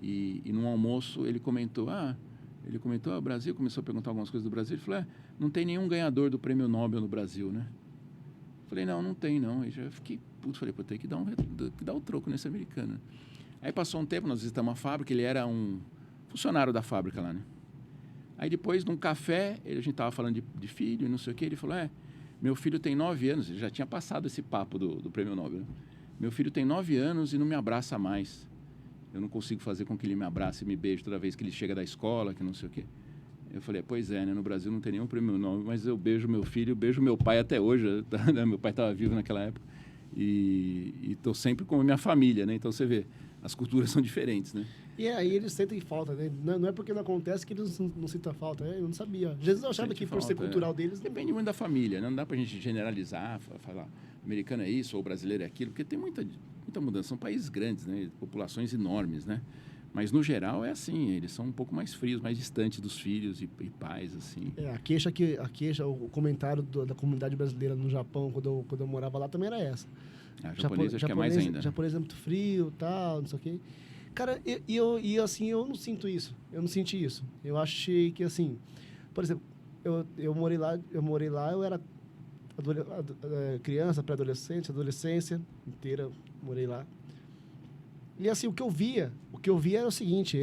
Speaker 2: E num almoço, ele comentou... o Brasil, começou a perguntar algumas coisas do Brasil. Ele falou, não tem nenhum ganhador do Prêmio Nobel no Brasil, né? Falei, não tem, não. E já fiquei puto, falei, tem que dar um troco nesse americano. Aí passou um tempo, nós visitamos a fábrica, ele era um funcionário da fábrica lá, né? Aí depois, num café, a gente estava falando de filho e não sei o quê, ele falou, meu filho tem 9 anos, ele já tinha passado esse papo do Prêmio Nobel, né? Meu filho tem 9 anos e não me abraça mais. Eu não consigo fazer com que ele me abrace e me beije toda vez que ele chega da escola, que não sei o quê. Eu falei, pois né? No Brasil não tem nenhum Prêmio Nobel, mas eu beijo meu filho, beijo meu pai até hoje. Né? Meu pai estava vivo naquela época. E estou sempre com a minha família, né? Então, você vê, as culturas são diferentes, né?
Speaker 1: E aí eles sentem falta, né? Não é porque não acontece que eles não sentem falta. Eu não sabia. Jesus achava que por ser cultural deles...
Speaker 2: Depende muito da família, né? Não dá para a gente generalizar, falar americano é isso ou brasileiro é aquilo, porque tem muita mudança. São países grandes, né? Populações enormes, né? Mas, no geral, é assim. Eles são um pouco mais frios, mais distantes dos filhos e pais, assim.
Speaker 1: A queixa, o comentário da comunidade brasileira no Japão, quando eu morava lá, também era essa.
Speaker 2: Japonês acho que é mais ainda.
Speaker 1: Japonês é muito frio, tal, não sei o quê. Cara, assim, eu não sinto isso. Eu não senti isso. Eu achei que, assim... Por exemplo, eu morei lá, eu era criança, pré-adolescente, adolescência inteira, morei lá. E, assim, o que eu via era o seguinte,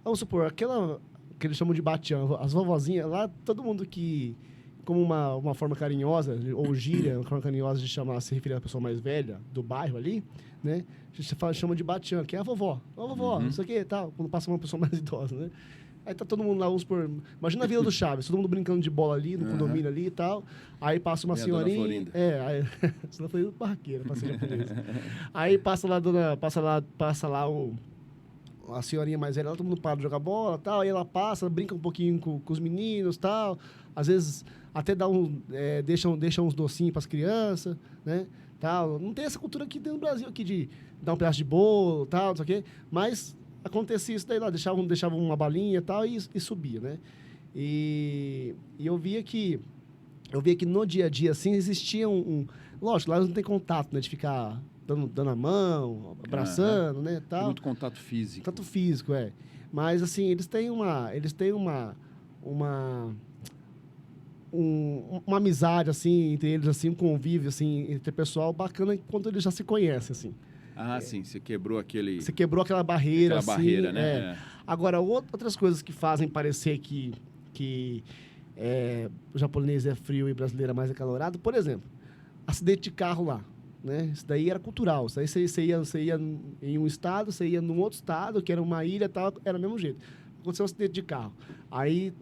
Speaker 1: vamos supor, aquela que eles chamam de batian, as vovozinhas, lá todo mundo que, como uma forma carinhosa, ou gíria, uma forma carinhosa de se referir à pessoa mais velha do bairro ali, né? A gente chama de batian, que é a vovó. Ó, vovó, não sei o que, tal, quando passa uma pessoa mais idosa, né? Aí tá todo mundo lá, imagina a Vila do Chaves, todo mundo brincando de bola ali, no condomínio ali e tal. Aí passa uma senhorinha... aí... Senão foi barraqueira, passei por isso. Aí passa lá a senhorinha mais velha, todo mundo para de jogar bola, tal, aí ela passa, brinca um pouquinho com os meninos, tal, às vezes até deixam uns docinhos para as crianças, né, tal. Não tem essa cultura aqui dentro do Brasil, aqui de dar um pedaço de bolo, tal, não sei o quê, mas acontecia isso daí lá, deixavam uma balinha, tal, e subia, né. E eu via que no dia a dia, assim, existia lógico, lá não tem contato, né, de ficar dando a mão, abraçando, né, tal.
Speaker 2: Tem muito contato físico.
Speaker 1: Contato físico, é. Mas, assim, eles têm uma amizade, assim, entre eles, assim, um convívio, assim, entre pessoal bacana enquanto eles já se conhecem, assim.
Speaker 2: Sim, você quebrou aquele...
Speaker 1: Você quebrou aquela barreira,
Speaker 2: aquela
Speaker 1: assim.
Speaker 2: barreira, né?
Speaker 1: É. Agora, outras coisas que fazem parecer que o japonês é frio e o brasileiro é mais acalorado, por exemplo, acidente de carro lá, né? Isso daí era cultural. Isso daí você ia em um estado, você ia num outro estado, que era uma ilha, tal, era do mesmo jeito. Aconteceu um acidente de carro. Aí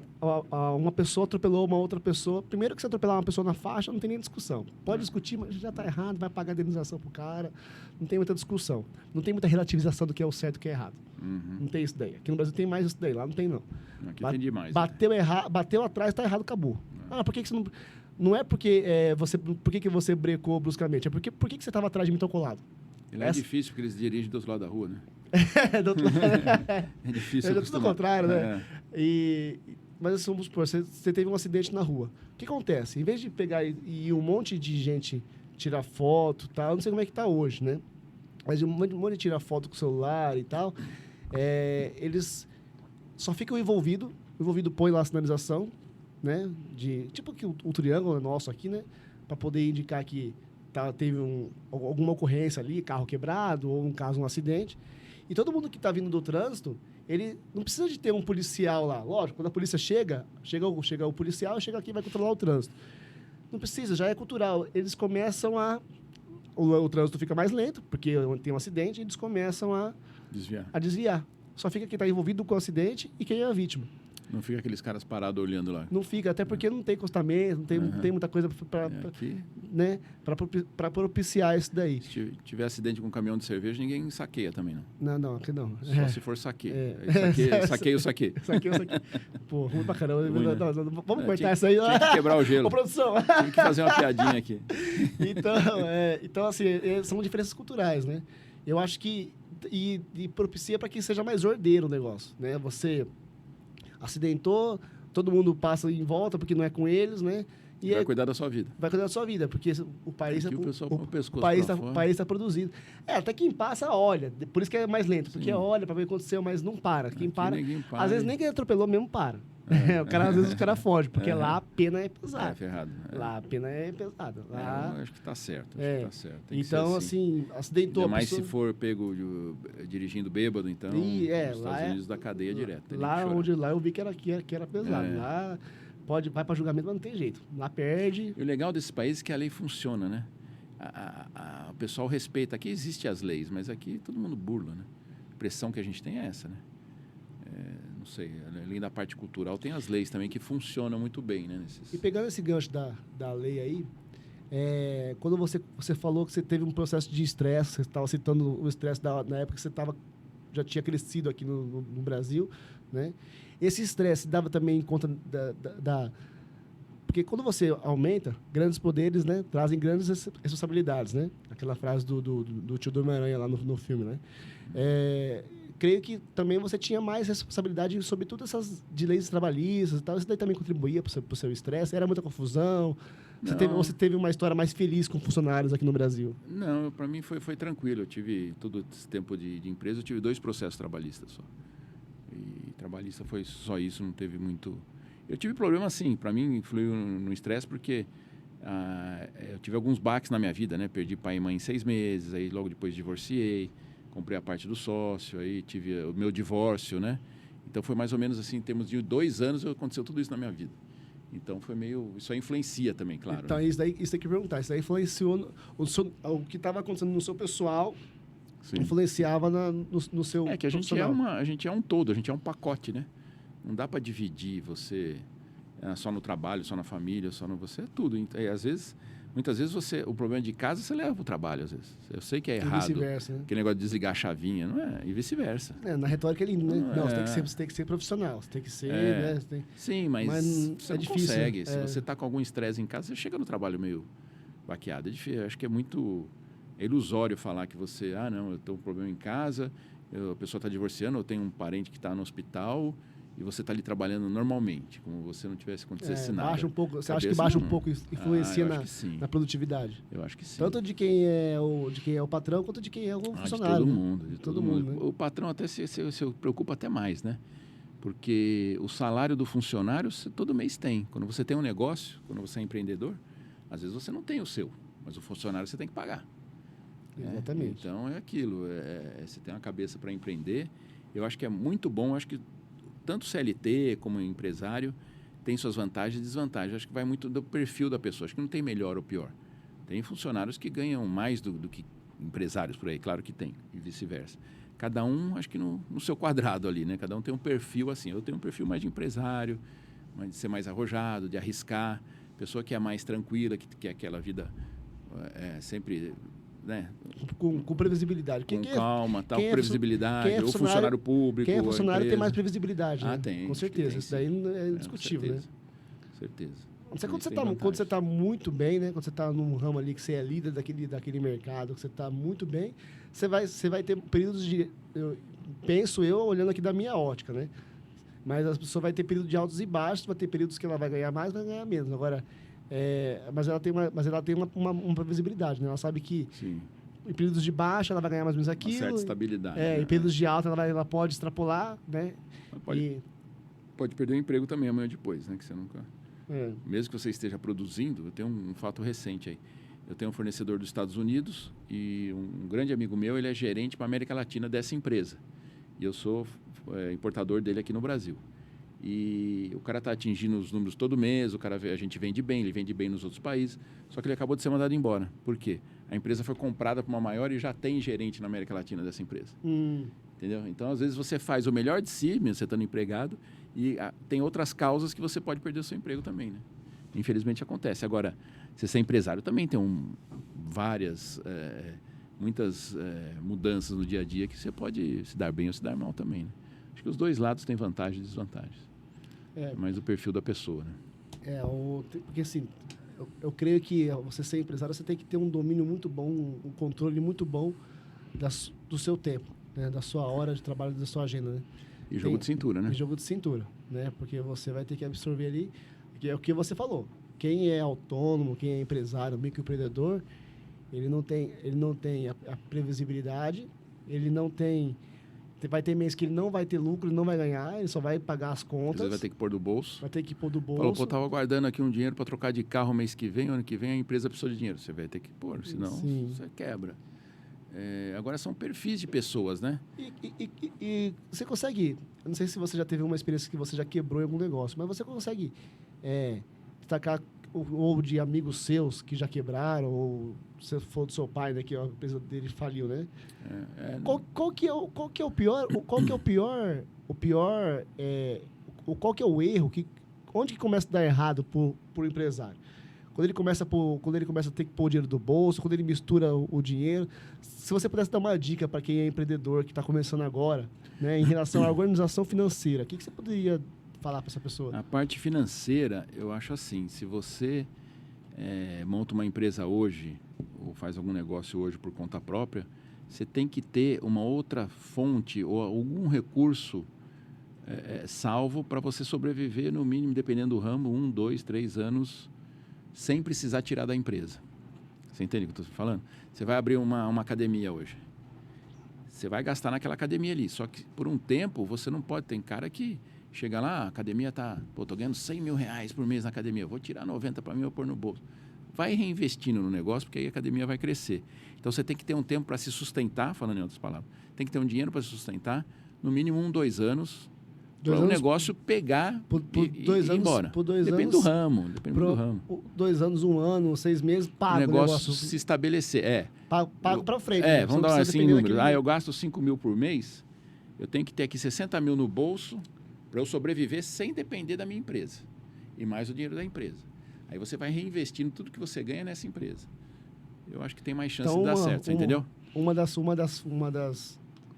Speaker 1: uma pessoa atropelou uma outra pessoa. Primeiro que você atropelar uma pessoa na faixa, não tem nem discussão. Pode discutir, mas já está errado, vai pagar a indenização pro cara. Não tem muita discussão. Não tem muita relativização do que é o certo e o que é errado.
Speaker 2: Uhum.
Speaker 1: Não tem isso daí. Aqui no Brasil tem mais isso daí, lá não tem não.
Speaker 2: Aqui tem demais.
Speaker 1: Bateu atrás, está errado, acabou. Por que você não... Não é porque por que você brecou bruscamente, é porque por que você estava atrás de mim tão colado?
Speaker 2: É difícil, porque eles dirigem do outro lado da rua, né?
Speaker 1: Do outro lado.
Speaker 2: É difícil.
Speaker 1: É tudo ao contrário, né? Mas assim, vamos supor, você teve um acidente na rua. O que acontece? Em vez de pegar e ir um monte de gente tirar foto, tal, eu não sei como é que está hoje, né? Mas um monte de tirar foto com o celular e tal, eles só ficam envolvidos. O envolvido põe lá a sinalização, né? Tipo que o triângulo é nosso aqui, né? Para poder indicar que teve alguma ocorrência ali, carro quebrado, ou, no caso, um acidente. E todo mundo que está vindo do trânsito, ele não precisa de ter um policial lá. Lógico, quando a polícia chega o policial, chega aqui e vai controlar o trânsito. Não precisa, já é cultural. Eles começam o trânsito fica mais lento, porque tem um acidente, e eles começam a desviar. Só fica quem está envolvido com o acidente e quem é a vítima.
Speaker 2: Não fica aqueles caras parados olhando lá.
Speaker 1: Não fica, até porque não tem acostamento, não tem muita coisa para propiciar isso daí.
Speaker 2: Se tiver acidente com um caminhão de cerveja, ninguém saqueia também, não.
Speaker 1: Não, aqui não.
Speaker 2: Só se for saque. Saqueio.
Speaker 1: Saqueio. Pô, ruim pra caramba.
Speaker 2: Ruim, né?
Speaker 1: Vamos cortar isso aí.
Speaker 2: Tinha que quebrar o gelo.
Speaker 1: Ô, produção.
Speaker 2: Tive que fazer uma piadinha aqui.
Speaker 1: Então, assim, são diferenças culturais, né? Eu acho que... E propicia para que seja mais ordeiro o negócio, né? Você... acidentou, todo mundo passa em volta porque não é com eles, né?
Speaker 2: E vai cuidar da sua vida.
Speaker 1: Vai cuidar da sua vida, porque o país o país está produzido. Até quem passa olha, por isso que é mais lento, porque olha para ver o que aconteceu, mas não para. Quem para, às vezes nem quem atropelou mesmo para. Às vezes o cara foge, porque lá a pena é pesada.
Speaker 2: É ferrado.
Speaker 1: Lá a pena é pesada. Lá...
Speaker 2: acho que está certo.
Speaker 1: Então, assim, acidentou
Speaker 2: a pessoa... se for pego dirigindo bêbado, então, nos Estados Unidos da cadeia direto.
Speaker 1: Lá eu vi que era pesado. Lá vai para julgamento, mas não tem jeito. Lá perde.
Speaker 2: E o legal desses países é que a lei funciona, né? O pessoal respeita. Aqui existem as leis, mas aqui todo mundo burla, né? A pressão que a gente tem é essa, né? Não sei, além da parte cultural, tem as leis também que funcionam muito bem, né?
Speaker 1: E pegando esse gancho da lei aí, quando você falou que você teve um processo de estresse, você estava citando o estresse na época que você já tinha crescido aqui no Brasil, né? Esse estresse dava também em conta porque quando você aumenta, grandes poderes, né, trazem grandes responsabilidades, né? Aquela frase do tio do Homem-Aranha lá no filme, né? Creio que também você tinha mais responsabilidade sobre todas essas de leis trabalhistas e tal. Isso daí também contribuía para o seu estresse? Era muita confusão? Você teve uma história mais feliz com funcionários aqui no Brasil?
Speaker 2: Não, para mim foi tranquilo. Eu tive, todo esse tempo de empresa, eu tive 2 processos trabalhistas só. E trabalhista foi só isso, não teve muito... Eu tive problema, sim. Para mim, influiu no estresse porque eu tive alguns baques na minha vida, né? Perdi pai e mãe em 6 meses, aí logo depois divorciei. Comprei a parte do sócio, aí tive o meu divórcio, né? Então, foi mais ou menos assim, em termos de 2 anos, aconteceu tudo isso na minha vida. Então, foi meio... Isso aí influencia também, claro.
Speaker 1: Então,
Speaker 2: né?
Speaker 1: isso tem que perguntar. Isso aí influenciou o que estava acontecendo no seu pessoal, sim, influenciava no seu
Speaker 2: que a gente é um todo, a gente é um pacote, né? Não dá para dividir você só no trabalho, só na família, só no... Você é tudo. E, às vezes, Muitas vezes o problema de casa você leva para o trabalho, às vezes. Eu sei que é errado.
Speaker 1: E vice-versa, né?
Speaker 2: Aquele negócio de desligar a chavinha, não é? E vice-versa.
Speaker 1: Na retórica é lindo, né? Não, você tem que ser profissional, você tem que ser, né?
Speaker 2: Sim, mas você não
Speaker 1: difícil,
Speaker 2: consegue.
Speaker 1: né?
Speaker 2: Se você está com algum estresse em casa, você chega no trabalho meio baqueado. É difícil. Eu acho que é muito ilusório falar que você... não, eu tenho um problema em casa, a pessoa está divorciando, eu tenho um parente que está no hospital... E você está ali trabalhando normalmente, como se não tivesse acontecendo nada.
Speaker 1: Baixa um pouco, você acha que baixa um pouco, influencia na produtividade?
Speaker 2: Eu acho que sim.
Speaker 1: Tanto de quem é o patrão, quanto de quem é o funcionário.
Speaker 2: De todo mundo. O patrão até se preocupa até mais, né? Porque o salário do funcionário você todo mês tem. Quando você tem um negócio, quando você é empreendedor, às vezes você não tem o seu, mas o funcionário você tem que pagar.
Speaker 1: Exatamente.
Speaker 2: Então é aquilo, você tem uma cabeça para empreender. Eu acho que é muito bom, acho que tanto CLT como empresário tem suas vantagens e desvantagens. Acho que vai muito do perfil da pessoa. Acho que não tem melhor ou pior. Tem funcionários que ganham mais do que empresários por aí, claro que tem, e vice-versa. Cada um, acho que no seu quadrado ali, né? Cada um tem um perfil assim. Eu tenho um perfil mais de empresário, de ser mais arrojado, de arriscar. Pessoa que é mais tranquila, que quer aquela vida sempre... Né?
Speaker 1: Com previsibilidade.
Speaker 2: Com calma, tal, previsibilidade. Ou funcionário público.
Speaker 1: Quem é funcionário tem mais previsibilidade. Né?
Speaker 2: Tem.
Speaker 1: Com certeza. Isso daí é indiscutível.
Speaker 2: Com certeza.
Speaker 1: Não sei quando você está muito bem, né? Quando você está num ramo ali que você é líder daquele mercado, que você está muito bem, você vai ter períodos de... Penso eu, olhando aqui da minha ótica, né? Mas a pessoa vai ter períodos de altos e baixos, vai ter períodos que ela vai ganhar mais, vai ganhar menos. Agora... mas ela tem uma previsibilidade, né? Ela sabe que
Speaker 2: Sim.
Speaker 1: Em períodos de baixa ela vai ganhar mais ou menos aquilo.
Speaker 2: Uma certa estabilidade.
Speaker 1: Em períodos de alta ela pode extrapolar, né?
Speaker 2: Pode perder o emprego também amanhã ou depois, né? Que você nunca... Mesmo que você esteja produzindo, eu tenho um fato recente aí. Eu tenho um fornecedor dos Estados Unidos e um grande amigo meu, ele é gerente para a América Latina dessa empresa. E eu sou importador dele aqui no Brasil. E o cara está atingindo os números todo mês, a gente vende bem, ele vende bem nos outros países, só que ele acabou de ser mandado embora. Por quê? A empresa foi comprada por uma maior e já tem gerente na América Latina dessa empresa. Entendeu? Então, às vezes, você faz o melhor de si, mesmo você estando empregado, e tem outras causas que você pode perder o seu emprego também, né? Infelizmente, acontece. Agora, se você é empresário, também tem muitas mudanças no dia a dia que você pode se dar bem ou se dar mal também, né? Acho que os dois lados têm vantagens e desvantagens. Mas o perfil da pessoa, né?
Speaker 1: Porque assim, eu creio que você ser empresário, você tem que ter um domínio muito bom, um controle muito bom do seu tempo, né? Da sua hora de trabalho, da sua agenda, né?
Speaker 2: E jogo de cintura, né?
Speaker 1: E jogo de cintura, né? Porque você vai ter que absorver ali, que é o que você falou. Quem é autônomo, quem é empresário, microempreendedor, ele não tem a previsibilidade, ele não tem... Vai ter mês que ele não vai ter lucro, ele não vai ganhar, ele só vai pagar as contas.
Speaker 2: Ele vai ter que pôr do bolso.
Speaker 1: Vai ter que pôr do bolso.
Speaker 2: Falou, estava guardando aqui um dinheiro para trocar de carro mês que vem, ano que vem a empresa precisou de dinheiro. Você vai ter que pôr, senão você quebra. Agora são perfis de pessoas, né?
Speaker 1: E você consegue... Eu não sei se você já teve uma experiência que você já quebrou em algum negócio, mas você consegue destacar ou de amigos seus que já quebraram, ou se for do seu pai, né, que a empresa dele faliu, né? Qual que é o pior? Qual que é o erro? Onde que começa a dar errado pro empresário? Quando ele começa a ter que pôr o dinheiro do bolso, quando ele mistura o dinheiro. Se você pudesse dar uma dica para quem é empreendedor, que está começando agora, né, em relação à organização financeira, o que você poderia falar para essa pessoa?
Speaker 2: A parte financeira, eu acho assim, se você monta uma empresa hoje, ou faz algum negócio hoje por conta própria, você tem que ter uma outra fonte ou algum recurso salvo para você sobreviver, no mínimo, dependendo do ramo, 1, 2, 3 anos, sem precisar tirar da empresa. Você entende o que eu estou falando? Você vai abrir uma academia hoje. Você vai gastar naquela academia ali. Só que, por um tempo, você não pode... Tem cara que chega lá, a academia está... Estou ganhando 100 mil reais por mês na academia. Vou tirar 90 para mim ou pôr no bolso. Vai reinvestindo no negócio, porque aí a academia vai crescer. Então, você tem que ter um tempo para se sustentar, falando em outras palavras. Tem que ter um dinheiro para se sustentar, no mínimo 1, 2 anos... Para o negócio pegar e ir embora. Depende do ramo. Depende do ramo.
Speaker 1: 2 anos, 1 ano, 6 meses, paga
Speaker 2: o negócio se estabelecer.
Speaker 1: Pago para frente.
Speaker 2: Vamos dar assim números. Eu gasto 5 mil por mês, eu tenho que ter aqui 60 mil no bolso para eu sobreviver sem depender da minha empresa. E mais o dinheiro da empresa. Aí você vai reinvestindo tudo que você ganha nessa empresa. Eu acho que tem mais chance de dar certo, você entendeu?
Speaker 1: Uma das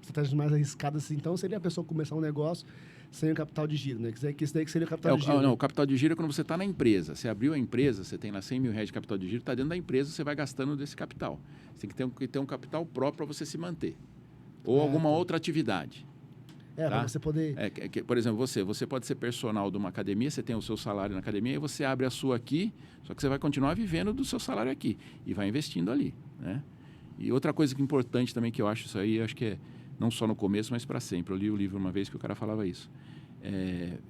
Speaker 1: estratégias mais arriscadas, então, seria a pessoa começar um negócio sem o capital de giro, né? Que isso daí que seria o capital de giro.
Speaker 2: Não, o capital de giro é quando você está na empresa. Você abriu a empresa, você tem lá 100 mil reais de capital de giro, está dentro da empresa, você vai gastando desse capital. Você tem que ter um capital próprio para você se manter. Ou alguma outra atividade.
Speaker 1: Tá? Para você poder...
Speaker 2: Por exemplo, você pode ser personal de uma academia, você tem o seu salário na academia, e você abre a sua aqui, só que você vai continuar vivendo do seu salário aqui. E vai investindo ali, né? E outra coisa que é importante também, que eu acho isso aí, acho que é não só no começo, mas para sempre. Eu li o livro uma vez que o cara falava isso.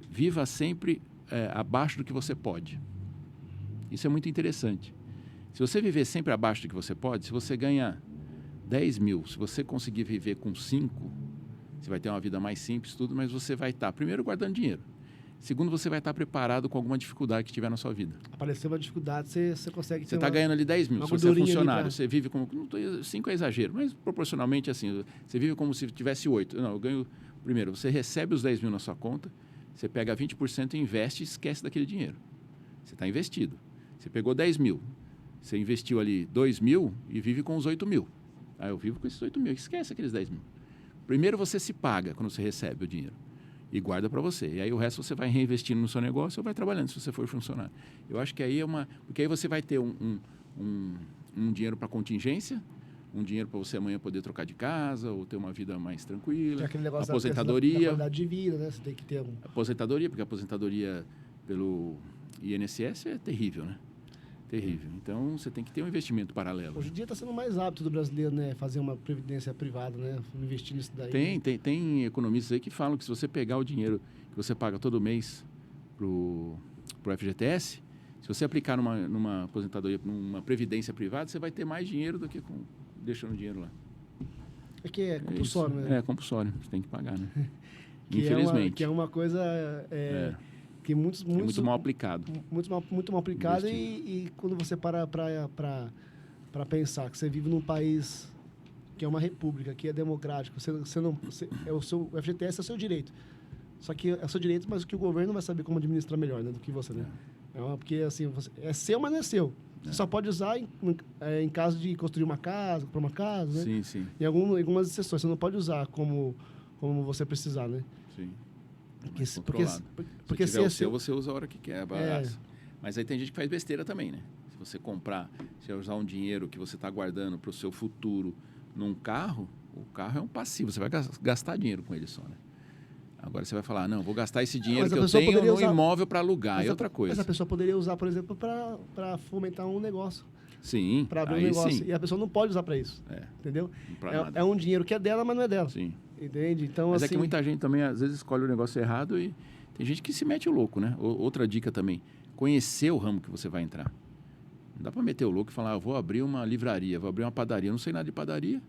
Speaker 2: Viva sempre abaixo do que você pode. Isso é muito interessante. Se você viver sempre abaixo do que você pode, se você ganha 10 mil, se você conseguir viver com 5, você vai ter uma vida mais simples, tudo, mas você vai estar, primeiro, guardando dinheiro. Segundo, você vai estar preparado com alguma dificuldade que tiver na sua vida.
Speaker 1: Apareceu uma dificuldade, você consegue...
Speaker 2: Você está ganhando ali 10 mil, se você é funcionário, você vive como... 5 é exagero, mas proporcionalmente assim, você vive como se tivesse 8. Não, eu ganho... Primeiro, você recebe os 10 mil na sua conta, você pega 20% e investe e esquece daquele dinheiro. Você está investido. Você pegou 10 mil, você investiu ali 2 mil e vive com os 8 mil. Aí eu vivo com esses 8 mil, esquece aqueles 10 mil. Primeiro você se paga quando você recebe o dinheiro e guarda para você. E aí o resto você vai reinvestindo no seu negócio ou vai trabalhando, se você for funcionário. Eu acho que aí porque aí você vai ter um dinheiro para contingência, um dinheiro para você amanhã poder trocar de casa ou ter uma vida mais tranquila.
Speaker 1: Aquele negócio
Speaker 2: aposentadoria.
Speaker 1: Da qualidade de vida, né? Você tem que ter
Speaker 2: Aposentadoria, porque a aposentadoria pelo INSS é terrível, né? Terrível. Então, você tem que ter um investimento paralelo.
Speaker 1: Hoje em dia está sendo mais hábito do brasileiro, né? Fazer uma previdência privada, né? Investir nisso daí.
Speaker 2: Tem economistas aí que falam que se você pegar o dinheiro que você paga todo mês pro FGTS, se você aplicar numa aposentadoria, numa previdência privada, você vai ter mais dinheiro do que deixando o dinheiro lá.
Speaker 1: É que é compulsório, né?
Speaker 2: É compulsório, você tem que pagar, né? Infelizmente.
Speaker 1: Que é uma coisa... que muitos,
Speaker 2: é muito mal aplicado.
Speaker 1: Muito mal aplicado e quando você para pensar que você vive num país que é uma república, que é democrático, o FGTS é o seu direito. Só que é o seu direito, mas que o governo vai saber como administrar melhor, né, do que você, né? Porque assim, é seu, mas não é seu. Você só pode usar em caso de construir uma casa, comprar uma casa, né?
Speaker 2: Sim, sim.
Speaker 1: Em algumas exceções, você não pode usar como você precisar, né?
Speaker 2: Sim.
Speaker 1: Porque
Speaker 2: se tiver o seu, você usa a hora que quer. Mas aí tem gente que faz besteira também, né? Se você se usar um dinheiro que você está guardando para o seu futuro num carro, o carro é um passivo, você vai gastar dinheiro com ele só, né? Agora você vai falar, não, vou gastar esse dinheiro que eu tenho no imóvel para alugar, é outra coisa.
Speaker 1: Mas a pessoa poderia usar, por exemplo, para fomentar um negócio.
Speaker 2: Sim,
Speaker 1: para abrir um negócio. Sim. E a pessoa não pode usar para isso, entendeu? É um dinheiro que é dela, mas não é dela.
Speaker 2: Sim.
Speaker 1: Entende? Então,
Speaker 2: mas
Speaker 1: assim...
Speaker 2: é que muita gente também, às vezes, escolhe o negócio errado e tem gente que se mete o louco, né? Outra dica também, conhecer o ramo que você vai entrar. Não dá para meter o louco e falar, eu vou abrir uma livraria, vou abrir uma padaria. Eu não sei nada de padaria.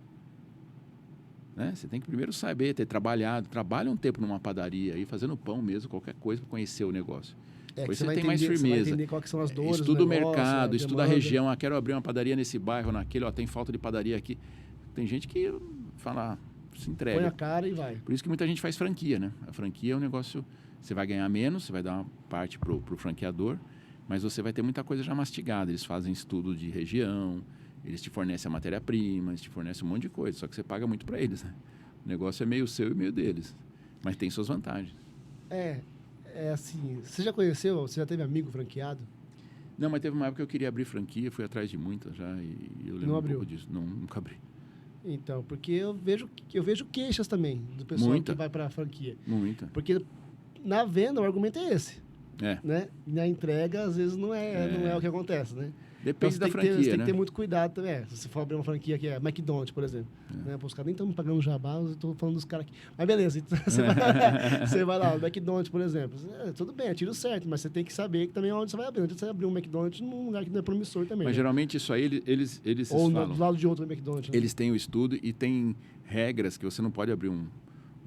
Speaker 2: Né? Você tem que primeiro saber, ter trabalhado. Trabalha um tempo numa padaria, aí fazendo pão mesmo, qualquer coisa, para conhecer o negócio. Depois você tem mais firmeza. Você vai
Speaker 1: entender quais são as dores
Speaker 2: estuda o mercado, estuda a região. Quero abrir uma padaria nesse bairro, naquele, tem falta de padaria aqui. Tem gente que fala... se entrega.
Speaker 1: Põe a cara e vai.
Speaker 2: Por isso que muita gente faz franquia, né? A franquia é um negócio... Você vai ganhar menos, você vai dar uma parte pro franqueador, mas você vai ter muita coisa já mastigada. Eles fazem estudo de região, eles te fornecem a matéria-prima, eles te fornecem um monte de coisa, só que você paga muito para eles, né? O negócio é meio seu e meio deles, mas tem suas vantagens.
Speaker 1: É assim, você já conheceu, você já teve amigo franqueado?
Speaker 2: Não, mas teve uma época que eu queria abrir franquia, fui atrás de muitas já e eu lembro um pouco disso. Não, nunca abri.
Speaker 1: Então, porque eu vejo queixas também do pessoal que vai para a franquia.
Speaker 2: Muita.
Speaker 1: Porque na venda o argumento é esse. Né? E na entrega, às vezes, não é o que acontece, né?
Speaker 2: Depende da franquia,
Speaker 1: você tem que ter muito cuidado também. Se você for abrir uma franquia que é McDonald's, por exemplo. Né? Os caras nem estão me pagando jabá, eu estou falando dos caras aqui. Mas beleza, então, você vai lá, o McDonald's, por exemplo. Tudo bem, é tiro certo, mas você tem que saber que também é onde você vai abrir. Não adianta você abrir um McDonald's num lugar que não é promissor também.
Speaker 2: Mas geralmente isso aí, eles
Speaker 1: ou
Speaker 2: falam.
Speaker 1: Do lado de outro McDonald's. Né?
Speaker 2: Eles têm o estudo e tem regras que você não pode abrir um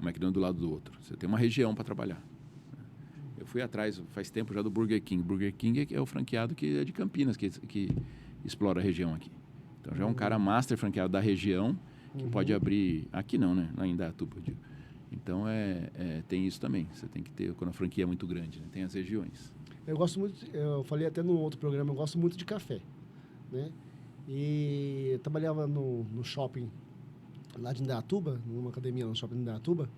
Speaker 2: McDonald's do lado do outro. Você tem uma região para trabalhar. Eu fui atrás, faz tempo já, do Burger King. Burger King é o franqueado que é de Campinas, que explora a região aqui. Então já é um cara master franqueado da região que pode abrir... Aqui não, né? Lá em Indaiatuba, eu digo. Então tem isso também. Você tem que ter, quando a franquia é muito grande, né? Tem as regiões.
Speaker 1: Eu gosto muito, eu falei até no outro programa, eu gosto muito de café, né? E eu trabalhava no shopping lá de Indaiatuba, numa academia no shopping de Indaiatuba,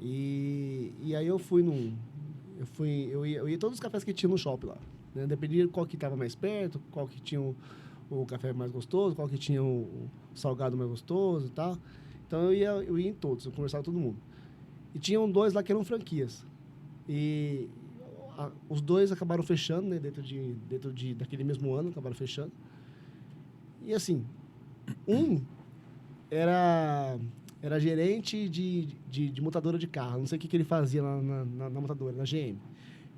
Speaker 1: e aí eu ia em todos os cafés que tinha no shopping lá, né? Dependia qual que estava mais perto, qual que tinha o café mais gostoso, qual que tinha o salgado mais gostoso e tal. Então eu ia em todos, eu conversava com todo mundo. E tinham 2 lá que eram franquias. E os 2 acabaram fechando, né? Daquele mesmo ano, acabaram fechando. E assim, um era gerente de montadora de carro. Não sei o que ele fazia lá na montadora, na GM.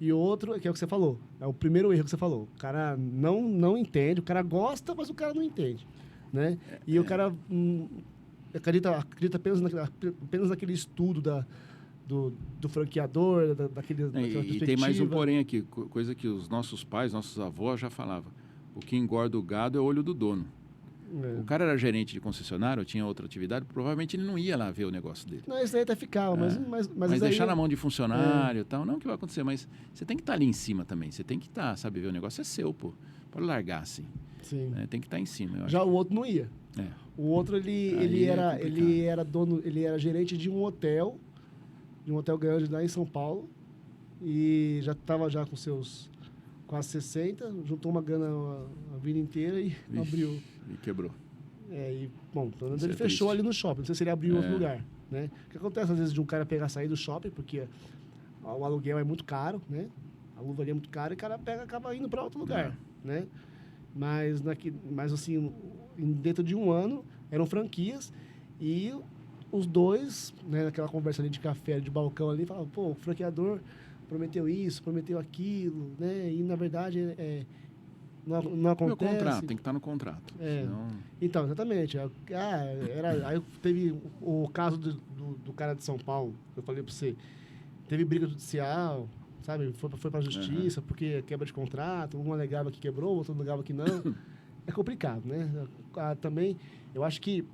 Speaker 1: E o outro, que é o que você falou, é o primeiro erro que você falou. O cara não entende, o cara gosta, mas o cara não entende, né? E o cara acredita apenas naquele estudo do franqueador, daquela
Speaker 2: E tem mais um porém aqui, coisa que os nossos pais, nossos avós já falavam. O que engorda o gado é o olho do dono. O cara era gerente de concessionário, tinha outra atividade, provavelmente ele não ia lá ver o negócio dele.
Speaker 1: Não, isso daí até ficava, mas
Speaker 2: deixar na mão de funcionário e tal, não que vai acontecer, mas você tem que estar ali em cima também. Você tem que estar, sabe, ver o negócio é seu, pô. Pode largar assim.
Speaker 1: Sim.
Speaker 2: Né? Tem que estar em cima.
Speaker 1: Já o outro não ia. O outro ele era gerente de um hotel grande lá em São Paulo e já estava já com seus quase 60, juntou uma grana a vida inteira e abriu.
Speaker 2: E quebrou.
Speaker 1: Bom, pelo menos ele fechou ali no shopping. Não sei se ele abriu em outro lugar, né? O que acontece às vezes de um cara sair do shopping, porque o aluguel é muito caro, né? A luva ali é muito cara e o cara acaba indo para outro lugar, né? Mas assim, dentro de um ano, eram franquias e os 2, né, naquela conversa ali de café, de balcão ali, falavam, pô, o franqueador prometeu isso, prometeu aquilo, né? E, na verdade, não acontece.
Speaker 2: O contrato, tem que estar no contrato. Senão...
Speaker 1: Então, exatamente. Aí teve o caso do cara de São Paulo, que eu falei para você. Teve briga judicial, sabe? Foi para a justiça, porque quebra de contrato, um alegava que quebrou, outro alegava que não. É complicado, né? Também, eu acho que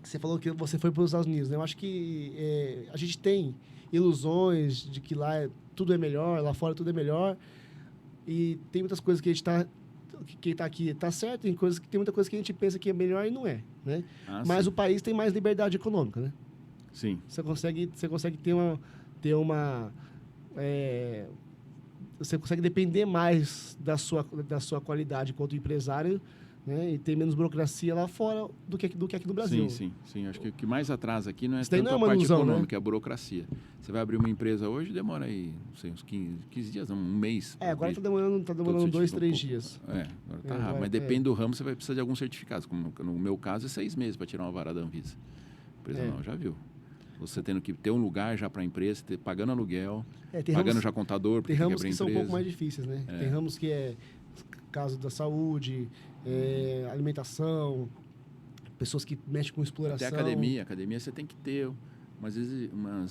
Speaker 1: você falou que você foi para os Estados Unidos, né? Eu acho que a gente tem ilusões de que lá tudo é melhor, lá fora tudo é melhor. E tem muitas coisas que a gente quem está aqui está certo, tem muita coisa que a gente pensa que é melhor e não é, né? Mas sim. O país tem mais liberdade econômica, né?
Speaker 2: Sim.
Speaker 1: Você consegue você consegue depender mais da sua qualidade enquanto empresário, né? E tem menos burocracia lá fora do que aqui no Brasil.
Speaker 2: Sim. Acho que o que mais atrasa aqui não é
Speaker 1: tanto
Speaker 2: a parte
Speaker 1: ilusão,
Speaker 2: econômica,
Speaker 1: né?
Speaker 2: é a burocracia. Você vai abrir uma empresa hoje, demora aí, não sei, uns 15 dias, não, um mês.
Speaker 1: Agora está demorando 2, 3 dias.
Speaker 2: Agora está rápido, mas depende do ramo, você vai precisar de alguns certificados. Como no meu caso, é 6 meses para tirar uma vara da Anvisa. A empresa não, já viu. Você tendo que ter um lugar já para a empresa, pagando aluguel, pagando já contador, porque
Speaker 1: tem ramos
Speaker 2: quebra a
Speaker 1: que são um pouco mais difíceis, né? Tem ramos que é caso da saúde, alimentação, pessoas que mexem com exploração.
Speaker 2: Até academia você tem que ter umas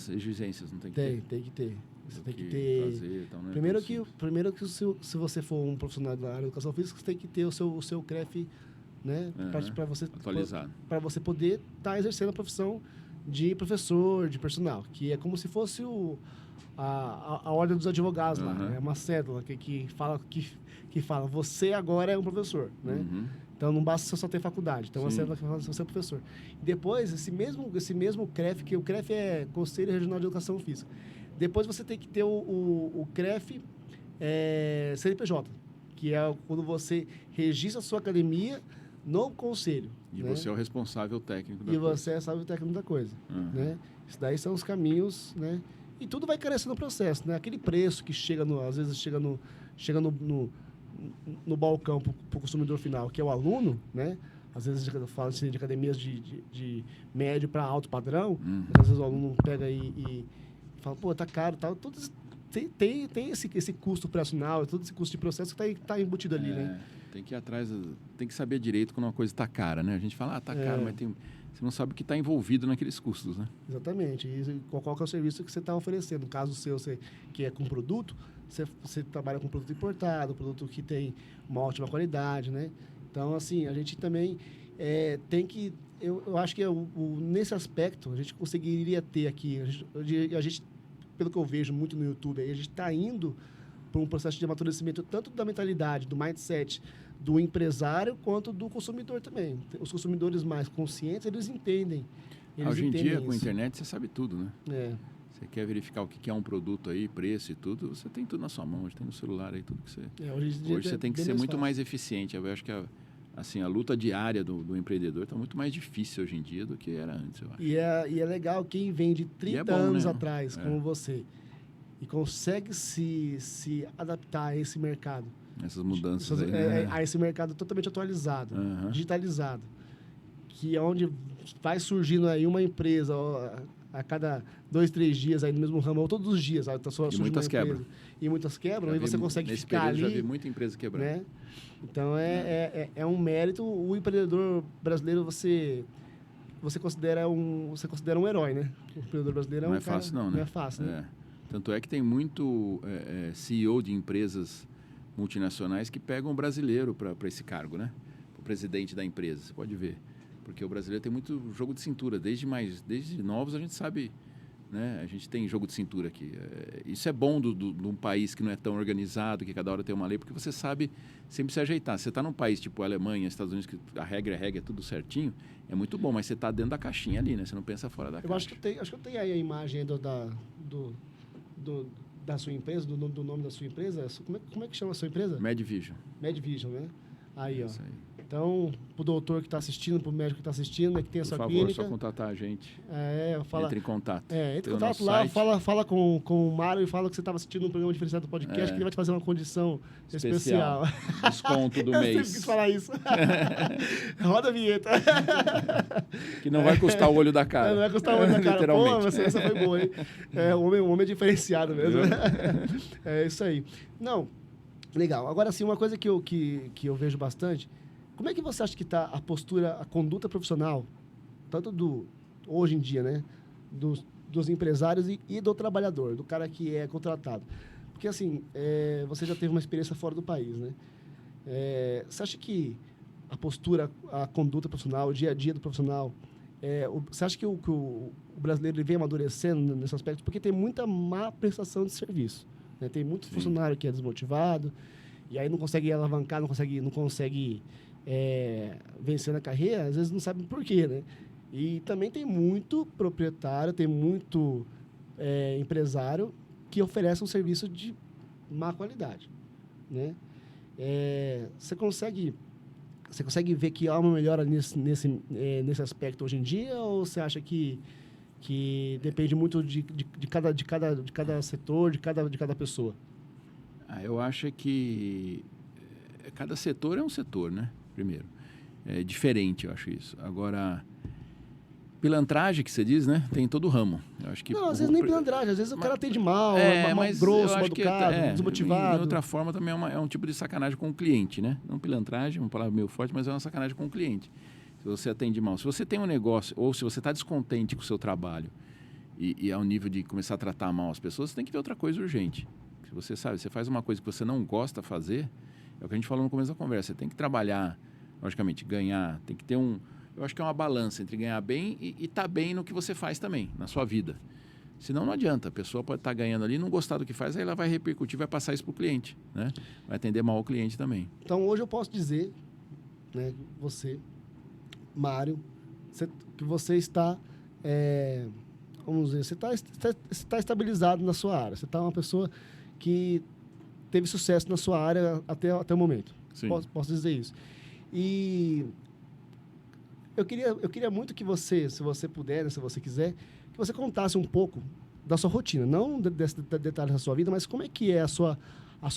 Speaker 2: exigências, não tem que ter?
Speaker 1: Tem que ter. Você tem que
Speaker 2: ter... Fazer, então não é
Speaker 1: primeiro que se você for um profissional da área de educação física, você tem que ter o seu CREF, né? Para você
Speaker 2: atualizado.
Speaker 1: Para você poder estar exercendo a profissão de professor, de personal, que é como se fosse a ordem dos advogados lá, né? É uma cédula que fala, você agora é um professor, né? Então não basta você só ter faculdade, então você fala que você é professor. E depois, esse mesmo CREF, que o CREF é Conselho Regional de Educação Física, depois você tem que ter o CREF CNPJ, que é quando você registra a sua academia no conselho.
Speaker 2: E
Speaker 1: né?
Speaker 2: você é o responsável técnico da
Speaker 1: coisa.
Speaker 2: E
Speaker 1: você é o responsável técnico da coisa. Né? Isso daí são os caminhos, né? E tudo vai crescendo no processo, né? Aquele preço que às vezes chega no balcão para o consumidor final, que é o aluno, né? Às vezes eu falo assim, de academias de médio para alto padrão, às vezes o aluno pega e fala, pô, tá caro, tal. Tem esse custo operacional, todo esse custo de processo que está embutido ali, né?
Speaker 2: Tem que ir atrás, tem que saber direito quando uma coisa está cara, né? A gente fala, tá caro, mas você não sabe o que está envolvido naqueles custos, né?
Speaker 1: Exatamente. E qual que é o serviço que você está oferecendo? No caso seu, que é com produto, você trabalha com produto importado, produto que tem uma ótima qualidade, né? Então, assim, a gente também tem que... Eu acho que nesse aspecto, a gente conseguiria ter aqui... A gente, pelo que eu vejo muito no YouTube, a gente está indo por um processo de amadurecimento tanto da mentalidade, do mindset do empresário, quanto do consumidor também. Os consumidores mais conscientes, eles entendem.
Speaker 2: Hoje em dia,
Speaker 1: isso.
Speaker 2: com a internet, você sabe tudo, né?
Speaker 1: É.
Speaker 2: Você quer verificar o que é um produto aí, preço e tudo, você tem tudo na sua mão, hoje tem no celular aí tudo que você...
Speaker 1: Hoje
Speaker 2: você tem que ser muito mais eficiente. Eu acho que a luta diária do empreendedor está muito mais difícil hoje em dia do que era antes, eu acho.
Speaker 1: E é legal quem vem de 30 anos atrás, como você, e consegue se adaptar a esse mercado.
Speaker 2: Essas mudanças aí, né?
Speaker 1: A esse mercado totalmente atualizado, digitalizado, que é onde vai surgindo aí uma empresa a cada 2, 3 dias aí no mesmo ramo, ou todos os dias.
Speaker 2: E muitas quebram.
Speaker 1: E muitas quebram, e você consegue ficar ali.
Speaker 2: Já vi muita empresa quebrar.
Speaker 1: Né? Então, é um mérito. O empreendedor brasileiro, você considera um herói, né? O empreendedor brasileiro
Speaker 2: não é fácil, não, né?
Speaker 1: Não é fácil, né?
Speaker 2: Tanto é que tem muito CEO de empresas multinacionais que pegam o brasileiro para esse cargo, né? O presidente da empresa, você pode ver. Porque o brasileiro tem muito jogo de cintura. Desde novos a gente sabe, né? A gente tem jogo de cintura aqui. Isso é bom de um país que não é tão organizado, que cada hora tem uma lei, porque você sabe sempre se ajeitar. Você está num país tipo Alemanha, Estados Unidos, que a regra é tudo certinho, é muito bom, mas você está dentro da caixinha ali, né? Você não pensa fora da caixa.
Speaker 1: Acho que eu tenho aí a imagem aí da sua empresa, do nome da sua empresa. Como é que chama a sua empresa?
Speaker 2: Medvision.
Speaker 1: Medvision, né? Aí, ó.
Speaker 2: Isso aí.
Speaker 1: Então, pro doutor que está assistindo, pro médico que está assistindo, né, que tem a sua clínica...
Speaker 2: Por favor, só contatar a gente. Entre em contato.
Speaker 1: Entre em contato lá, fala com o Mário e fala que você estava assistindo um programa diferenciado do podcast, que ele vai te fazer uma condição especial.
Speaker 2: Desconto do mês.
Speaker 1: Eu sempre quis falar isso. Roda a vinheta.
Speaker 2: Que não vai custar o olho da cara.
Speaker 1: Não vai custar o olho da cara.
Speaker 2: Literalmente.
Speaker 1: Pô, essa foi boa, hein? O homem é diferenciado mesmo. É isso aí. Não, legal. Agora, assim, uma coisa que eu vejo bastante... Como é que você acha que está a postura, a conduta profissional, tanto hoje em dia, né, dos empresários e do trabalhador, do cara que é contratado? Porque, assim, você já teve uma experiência fora do país, né? Você acha que a postura, a conduta profissional, o dia a dia do profissional, você acha que o brasileiro ele vem amadurecendo nesse aspecto? Porque tem muita má prestação de serviço, né? Tem muito funcionário que é desmotivado, e aí não consegue alavancar, não consegue vencer na carreira, às vezes não sabe por quê, né? E também tem muito proprietário, tem muito empresário que oferece um serviço de má qualidade, né? Você consegue ver que há uma melhora nesse aspecto hoje em dia, ou você acha que depende muito de cada setor, de cada pessoa?
Speaker 2: Eu acho que cada setor é um setor, né? Primeiro. É diferente, eu acho isso. Agora, pilantragem que você diz, né? Tem em todo ramo. Eu acho que
Speaker 1: não, às vezes nem pilantragem. Às vezes o cara atende mal, mal grosso, mal educado, desmotivado.
Speaker 2: De outra forma, também é um tipo de sacanagem com o cliente, né? Não pilantragem, uma palavra meio forte, mas é uma sacanagem com o cliente. Se você atende mal. Se você tem um negócio, ou se você está descontente com o seu trabalho e ao nível de começar a tratar mal as pessoas, você tem que ver outra coisa urgente. Se você sabe, você faz uma coisa que você não gosta de fazer... É o que a gente falou no começo da conversa. Você tem que trabalhar, logicamente, ganhar. Tem que ter eu acho que é uma balança entre ganhar bem e estar bem no que você faz também, na sua vida. Senão não adianta. A pessoa pode estar ganhando ali, não gostar do que faz, aí ela vai repercutir, vai passar isso para o cliente, né? Vai atender mal o cliente também.
Speaker 1: Então, hoje eu posso dizer, né, você, Mário, que você está, vamos dizer, você está estabilizado na sua área. Você está uma pessoa que teve sucesso na sua área até o momento.
Speaker 2: Sim.
Speaker 1: Posso dizer isso. E eu queria muito que você, se você puder, né, se você quiser, que você contasse um pouco da sua rotina. Não desse detalhes da sua vida, mas como é que é a sua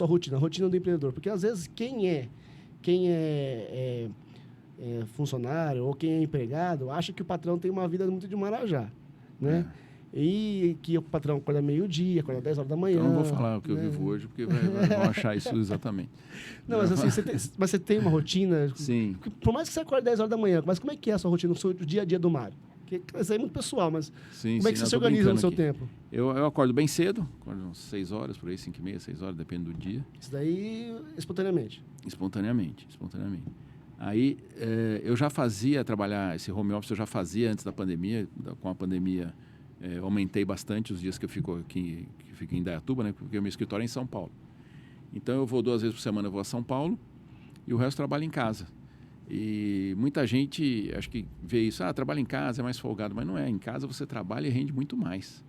Speaker 1: rotina, a rotina do empreendedor. Porque, às vezes, quem é funcionário ou quem é empregado acha que o patrão tem uma vida muito de marajá, né? E que o patrão acorda meio-dia, acorda 10 horas da manhã.
Speaker 2: Eu não vou falar o que eu vivo hoje, porque vão achar isso exatamente.
Speaker 1: Não, mas assim, você tem uma rotina...
Speaker 2: Sim.
Speaker 1: Por mais que você acorde 10 horas da manhã, mas como é que é a sua rotina, o dia a dia do Mário? Porque isso aí é muito pessoal, mas como é que você se organiza no seu tempo?
Speaker 2: Eu acordo bem cedo, acordo umas 6 horas, por aí, 5h30, 6 horas, depende do dia.
Speaker 1: Isso daí, espontaneamente?
Speaker 2: Espontaneamente. Aí, eu já fazia trabalhar, esse home office eu já fazia antes da pandemia. Com a pandemia, aumentei bastante os dias que eu fico aqui, que fico em Indaiatuba, né? Porque o meu escritório é em São Paulo. Então, eu vou 2 vezes por semana, eu vou a São Paulo e o resto trabalho em casa. E muita gente, acho que vê isso, trabalha em casa, é mais folgado, mas não é. Em casa você trabalha e rende muito mais.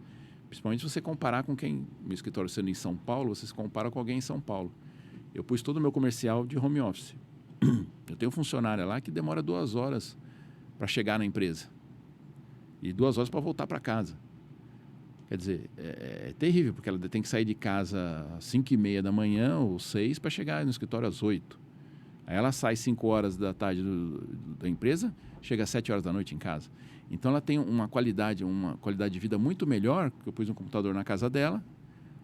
Speaker 2: Principalmente se você comparar com quem, meu escritório sendo em São Paulo, você se compara com alguém em São Paulo. Eu pus todo o meu comercial de home office. Eu tenho um funcionário lá que demora 2 horas para chegar na empresa. E 2 horas para voltar para casa. Quer dizer, é terrível, porque ela tem que sair de casa às 5h30 da manhã ou 6 para chegar no escritório às 8. Aí ela sai 5 horas da tarde da empresa, chega às 7 horas da noite em casa. Então ela tem uma qualidade de vida muito melhor, que eu pus um computador na casa dela,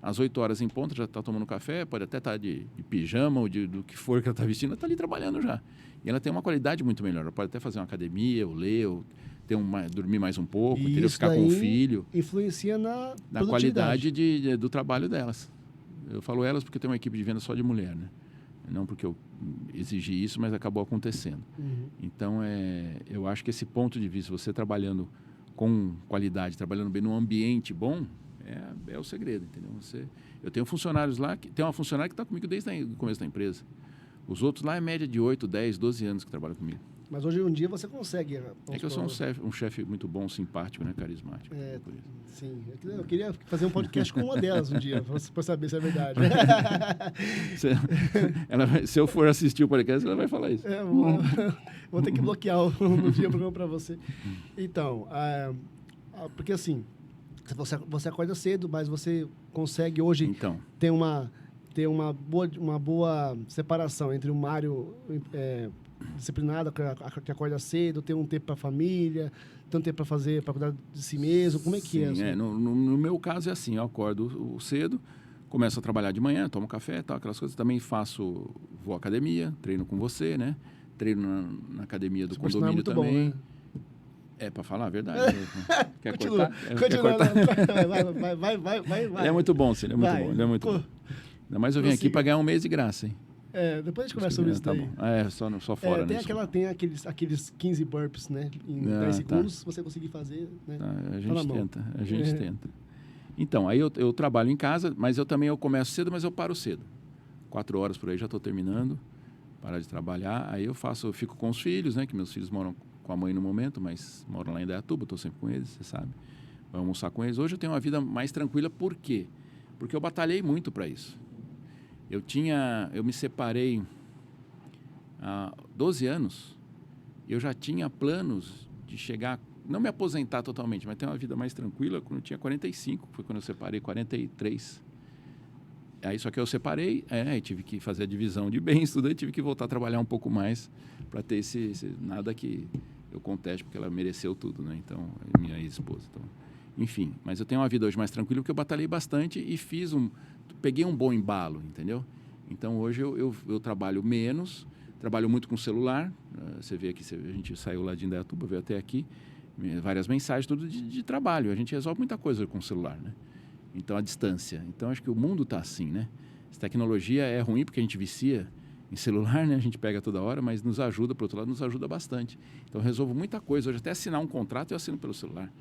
Speaker 2: às 8 horas em ponto, já está tomando café, pode até estar de pijama ou do que for que ela está vestindo, ela está ali trabalhando já. E ela tem uma qualidade muito melhor, ela pode até fazer uma academia, ou ler, ou dormir mais um pouco, entendeu? Ficar com o filho.
Speaker 1: Influencia na
Speaker 2: qualidade do trabalho delas. Eu falo elas porque tem uma equipe de venda só de mulher, né? Não porque eu exigi isso, mas acabou acontecendo.
Speaker 1: Uhum.
Speaker 2: Então, eu acho que esse ponto de vista, você trabalhando com qualidade, trabalhando bem num ambiente bom, é o segredo, entendeu? Eu tenho funcionários lá, tem uma funcionária que está comigo desde o começo da empresa. Os outros lá é média de 8, 10, 12 anos que trabalham comigo.
Speaker 1: Mas hoje em dia você consegue...
Speaker 2: É que eu sou um chefe muito bom, simpático, né? Carismático.
Speaker 1: Sim. Eu queria fazer um podcast com uma delas um dia, para saber se é verdade.
Speaker 2: Se eu for assistir o podcast, ela vai falar isso.
Speaker 1: Vou ter que bloquear um dia o programa para você. Então, porque assim, você acorda cedo, mas você consegue hoje ter uma boa separação entre o Mário... disciplinado, que acorda cedo, ter um tempo para a família, ter um tempo para cuidar de si mesmo. Como é que é?
Speaker 2: Sim, no meu caso é assim, eu acordo cedo, começo a trabalhar de manhã, tomo café, tal, aquelas coisas. Também vou à academia, treino com você, né? Treino na academia do condomínio também. Bom, né? Para falar a verdade. Quer cortar? Quer cortar?
Speaker 1: Vai.
Speaker 2: É muito bom, sim, ele é muito bom. Ainda mais eu vim aqui para ganhar um mês de graça, hein?
Speaker 1: Depois a gente conversa sobre isso daí.
Speaker 2: Bom. Só fora, né?
Speaker 1: Tem aqueles 15 burpees, né? Em 10 segundos, se você conseguir fazer, né?
Speaker 2: A gente tenta. Então, aí eu trabalho em casa, mas eu começo cedo, mas eu paro cedo. 4 horas por aí já estou terminando, parar de trabalhar. Aí eu fico com os filhos, né? Que meus filhos moram com a mãe no momento, mas moram lá em Indaiatuba, estou sempre com eles, você sabe. Vou almoçar com eles. Hoje eu tenho uma vida mais tranquila, por quê? Porque eu batalhei muito para isso. Eu me separei há 12 anos, eu já tinha planos de chegar, não me aposentar totalmente, mas ter uma vida mais tranquila quando eu tinha 45, foi quando eu separei, 43. Aí só que eu separei, tive que fazer a divisão de bens, tudo aí, tive que voltar a trabalhar um pouco mais para ter nada que eu conteste, porque ela mereceu tudo, né? Então, minha ex-esposa. Então, enfim, mas eu tenho uma vida hoje mais tranquila porque eu batalhei bastante e peguei um bom embalo, entendeu? Então, hoje eu trabalho menos, trabalho muito com celular. Você vê aqui, a gente saiu lá de Indaiatuba, veio até aqui, várias mensagens, tudo de trabalho. A gente resolve muita coisa com o celular, né? Então, a distância. Então, acho que o mundo está assim, né? Essa tecnologia é ruim porque a gente vicia em celular, né? A gente pega toda hora, mas nos ajuda, por outro lado, nos ajuda bastante. Então, eu resolvo muita coisa. Hoje, até assinar um contrato, eu assino pelo celular.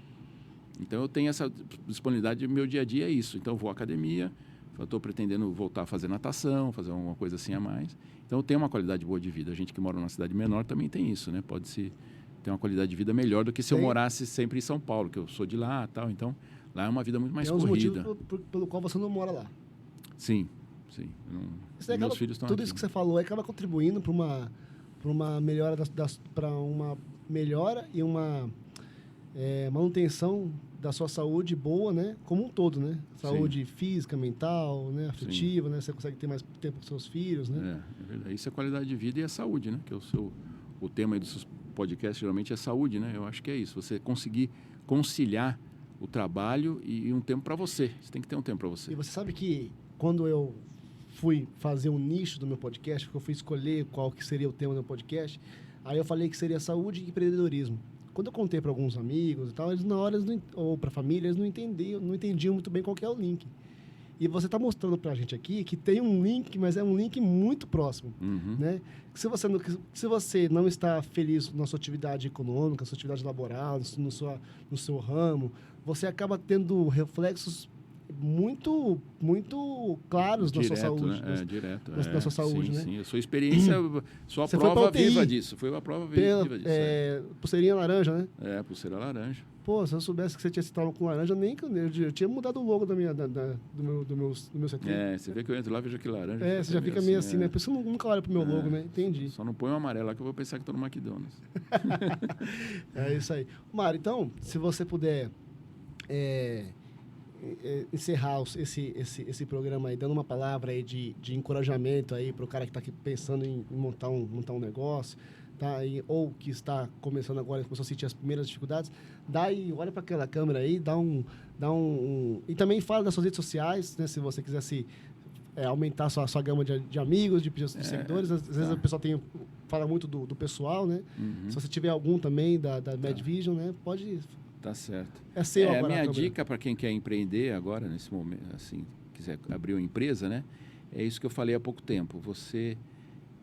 Speaker 2: Então, eu tenho essa disponibilidade, meu dia a dia é isso. Então, eu vou à academia, eu estou pretendendo voltar a fazer natação, fazer alguma coisa assim a mais. Então, eu tenho uma qualidade boa de vida. A gente que mora numa cidade menor também tem isso, né? Pode-se ter uma qualidade de vida melhor do que se eu morasse sempre em São Paulo, que eu sou de lá e tal. Então, lá é uma vida muito mais corrida.
Speaker 1: É um motivo pelo qual você não mora lá.
Speaker 2: Sim. Meus filhos estão aqui.
Speaker 1: Tudo isso que você falou acaba contribuindo para uma melhora para uma melhora e uma manutenção da sua saúde boa, né? Como um todo, né? Saúde física, mental, né? Afetiva, né? Você consegue ter mais tempo com seus filhos, né?
Speaker 2: É verdade. Isso é qualidade de vida e a saúde, né? Que é o tema aí dos seus podcasts geralmente é saúde, né? Eu acho que é isso. Você conseguir conciliar o trabalho e um tempo para você. Você tem que ter um tempo para você.
Speaker 1: E você sabe que quando eu fui fazer um nicho do meu podcast, porque eu fui escolher qual que seria o tema do meu podcast, aí eu falei que seria saúde e empreendedorismo. Quando eu contei para alguns amigos e tal, eles na hora, ou para a família, eles não entendiam muito bem qual que é o link. E você está mostrando para a gente aqui que tem um link, mas é um link muito próximo, né? Se você não está feliz na sua atividade econômica, na sua atividade laboral, no seu ramo, você acaba tendo reflexos muito, muito claros na sua
Speaker 2: Direto,
Speaker 1: saúde.
Speaker 2: né? Direto.
Speaker 1: Na sua saúde,
Speaker 2: sim,
Speaker 1: né?
Speaker 2: Sim, a sua experiência, sou a
Speaker 1: Você foi
Speaker 2: prova
Speaker 1: pra UTI.
Speaker 2: viva disso. Foi a prova viva disso.
Speaker 1: Pulseirinha laranja, né?
Speaker 2: Pulseira laranja.
Speaker 1: Pô, se eu soubesse que você tinha esse trauma com laranja, nem que eu tinha mudado o logo do meu CT.
Speaker 2: Você vê que eu entro lá e vejo aquele laranja.
Speaker 1: Você já fica meio assim, né? Por isso eu nunca olho pro meu logo, né? Entendi.
Speaker 2: Só não põe o amarelo lá que eu vou pensar que tô no McDonald's.
Speaker 1: É isso aí. Mário, então, se você puder encerrar esse programa aí, dando uma palavra aí de encorajamento aí para o cara que está aqui pensando em montar um negócio, tá? Ou que está começando agora, começou a sentir as primeiras dificuldades, olha para aquela câmera aí, e também fala das suas redes sociais, né? Se você quiser aumentar a sua gama de amigos, de seguidores, às vezes o pessoal fala muito do pessoal, né?
Speaker 2: Uhum.
Speaker 1: Se você tiver algum também da MedVision, né? Pode...
Speaker 2: Tá certo.
Speaker 1: É seu agora.
Speaker 2: A minha dica para quem quer empreender agora, nesse momento, assim, quiser abrir uma empresa, né? É isso que eu falei há pouco tempo. Você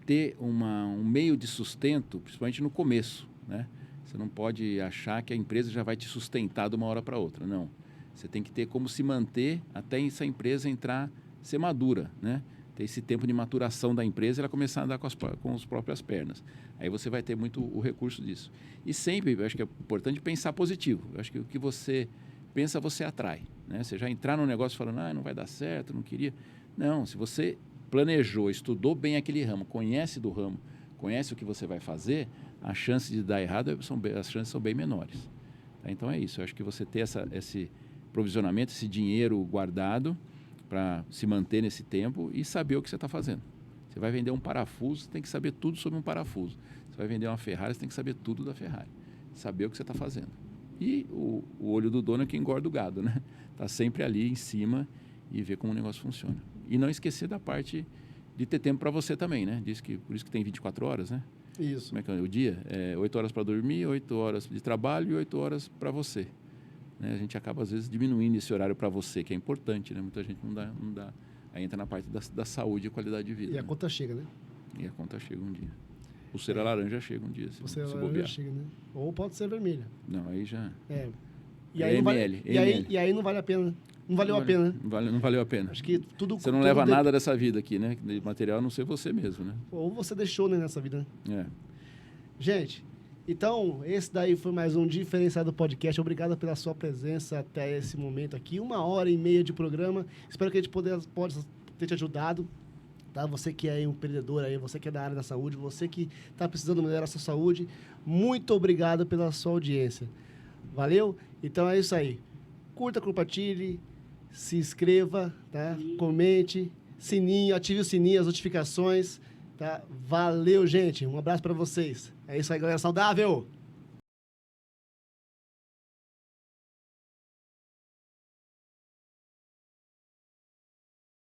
Speaker 2: ter um meio de sustento, principalmente no começo, né? Você não pode achar que a empresa já vai te sustentar de uma hora para outra, não. Você tem que ter como se manter até essa empresa ser madura, né? Ter esse tempo de maturação da empresa e ela começar a andar com as próprias pernas. Aí você vai ter muito o recurso disso. E sempre, eu acho que é importante pensar positivo. Eu acho que o que você pensa, você atrai, né? Você já entrar num negócio falando, não vai dar certo, não queria. Não, se você planejou, estudou bem aquele ramo, conhece do ramo, conhece o que você vai fazer, a chance de dar errado, as chances são bem menores. Tá? Então é isso, eu acho que você ter esse provisionamento, esse dinheiro guardado para se manter nesse tempo e saber o que você está fazendo. Você vai vender um parafuso, você tem que saber tudo sobre um parafuso. Você vai vender uma Ferrari, você tem que saber tudo da Ferrari. Saber o que você está fazendo. E o olho do dono é que engorda o gado, né? Está sempre ali em cima e ver como o negócio funciona. E não esquecer da parte de ter tempo para você também, né? Por isso que tem 24 horas, né?
Speaker 1: Isso.
Speaker 2: Como é que é o dia? 8 horas para dormir, 8 horas de trabalho e 8 horas para você. Né? A gente acaba, às vezes, diminuindo esse horário para você, que é importante, né? Muita gente não dá. Aí entra na parte da saúde e qualidade de vida.
Speaker 1: E a conta chega, né?
Speaker 2: E a conta chega um dia. Pulseira laranja chega um dia, se
Speaker 1: laranja
Speaker 2: bobear.
Speaker 1: chega, né? Ou pode ser vermelha.
Speaker 2: Não, aí já...
Speaker 1: E aí,
Speaker 2: ML.
Speaker 1: E aí não vale a pena. Não valeu a pena, né?
Speaker 2: Não valeu a pena.
Speaker 1: Acho que tudo...
Speaker 2: Você não leva nada dessa vida aqui, né? De material a não ser você mesmo, né?
Speaker 1: Ou você deixou, né, nessa vida, né?
Speaker 2: Gente,
Speaker 1: então, esse daí foi mais um Diferenciado Podcast. Obrigado pela sua presença até esse momento aqui. 1h30 de programa. Espero que a gente possa ter te ajudado. Tá? Você que é empreendedor aí, você que é da área da saúde, você que está precisando melhorar a sua saúde, muito obrigado pela sua audiência. Valeu? Então é isso aí. Curta, compartilhe, se inscreva, tá? Comente, sininho, ative o sininho, as notificações. Tá? Valeu, gente. Um abraço para vocês. É isso aí, galera saudável!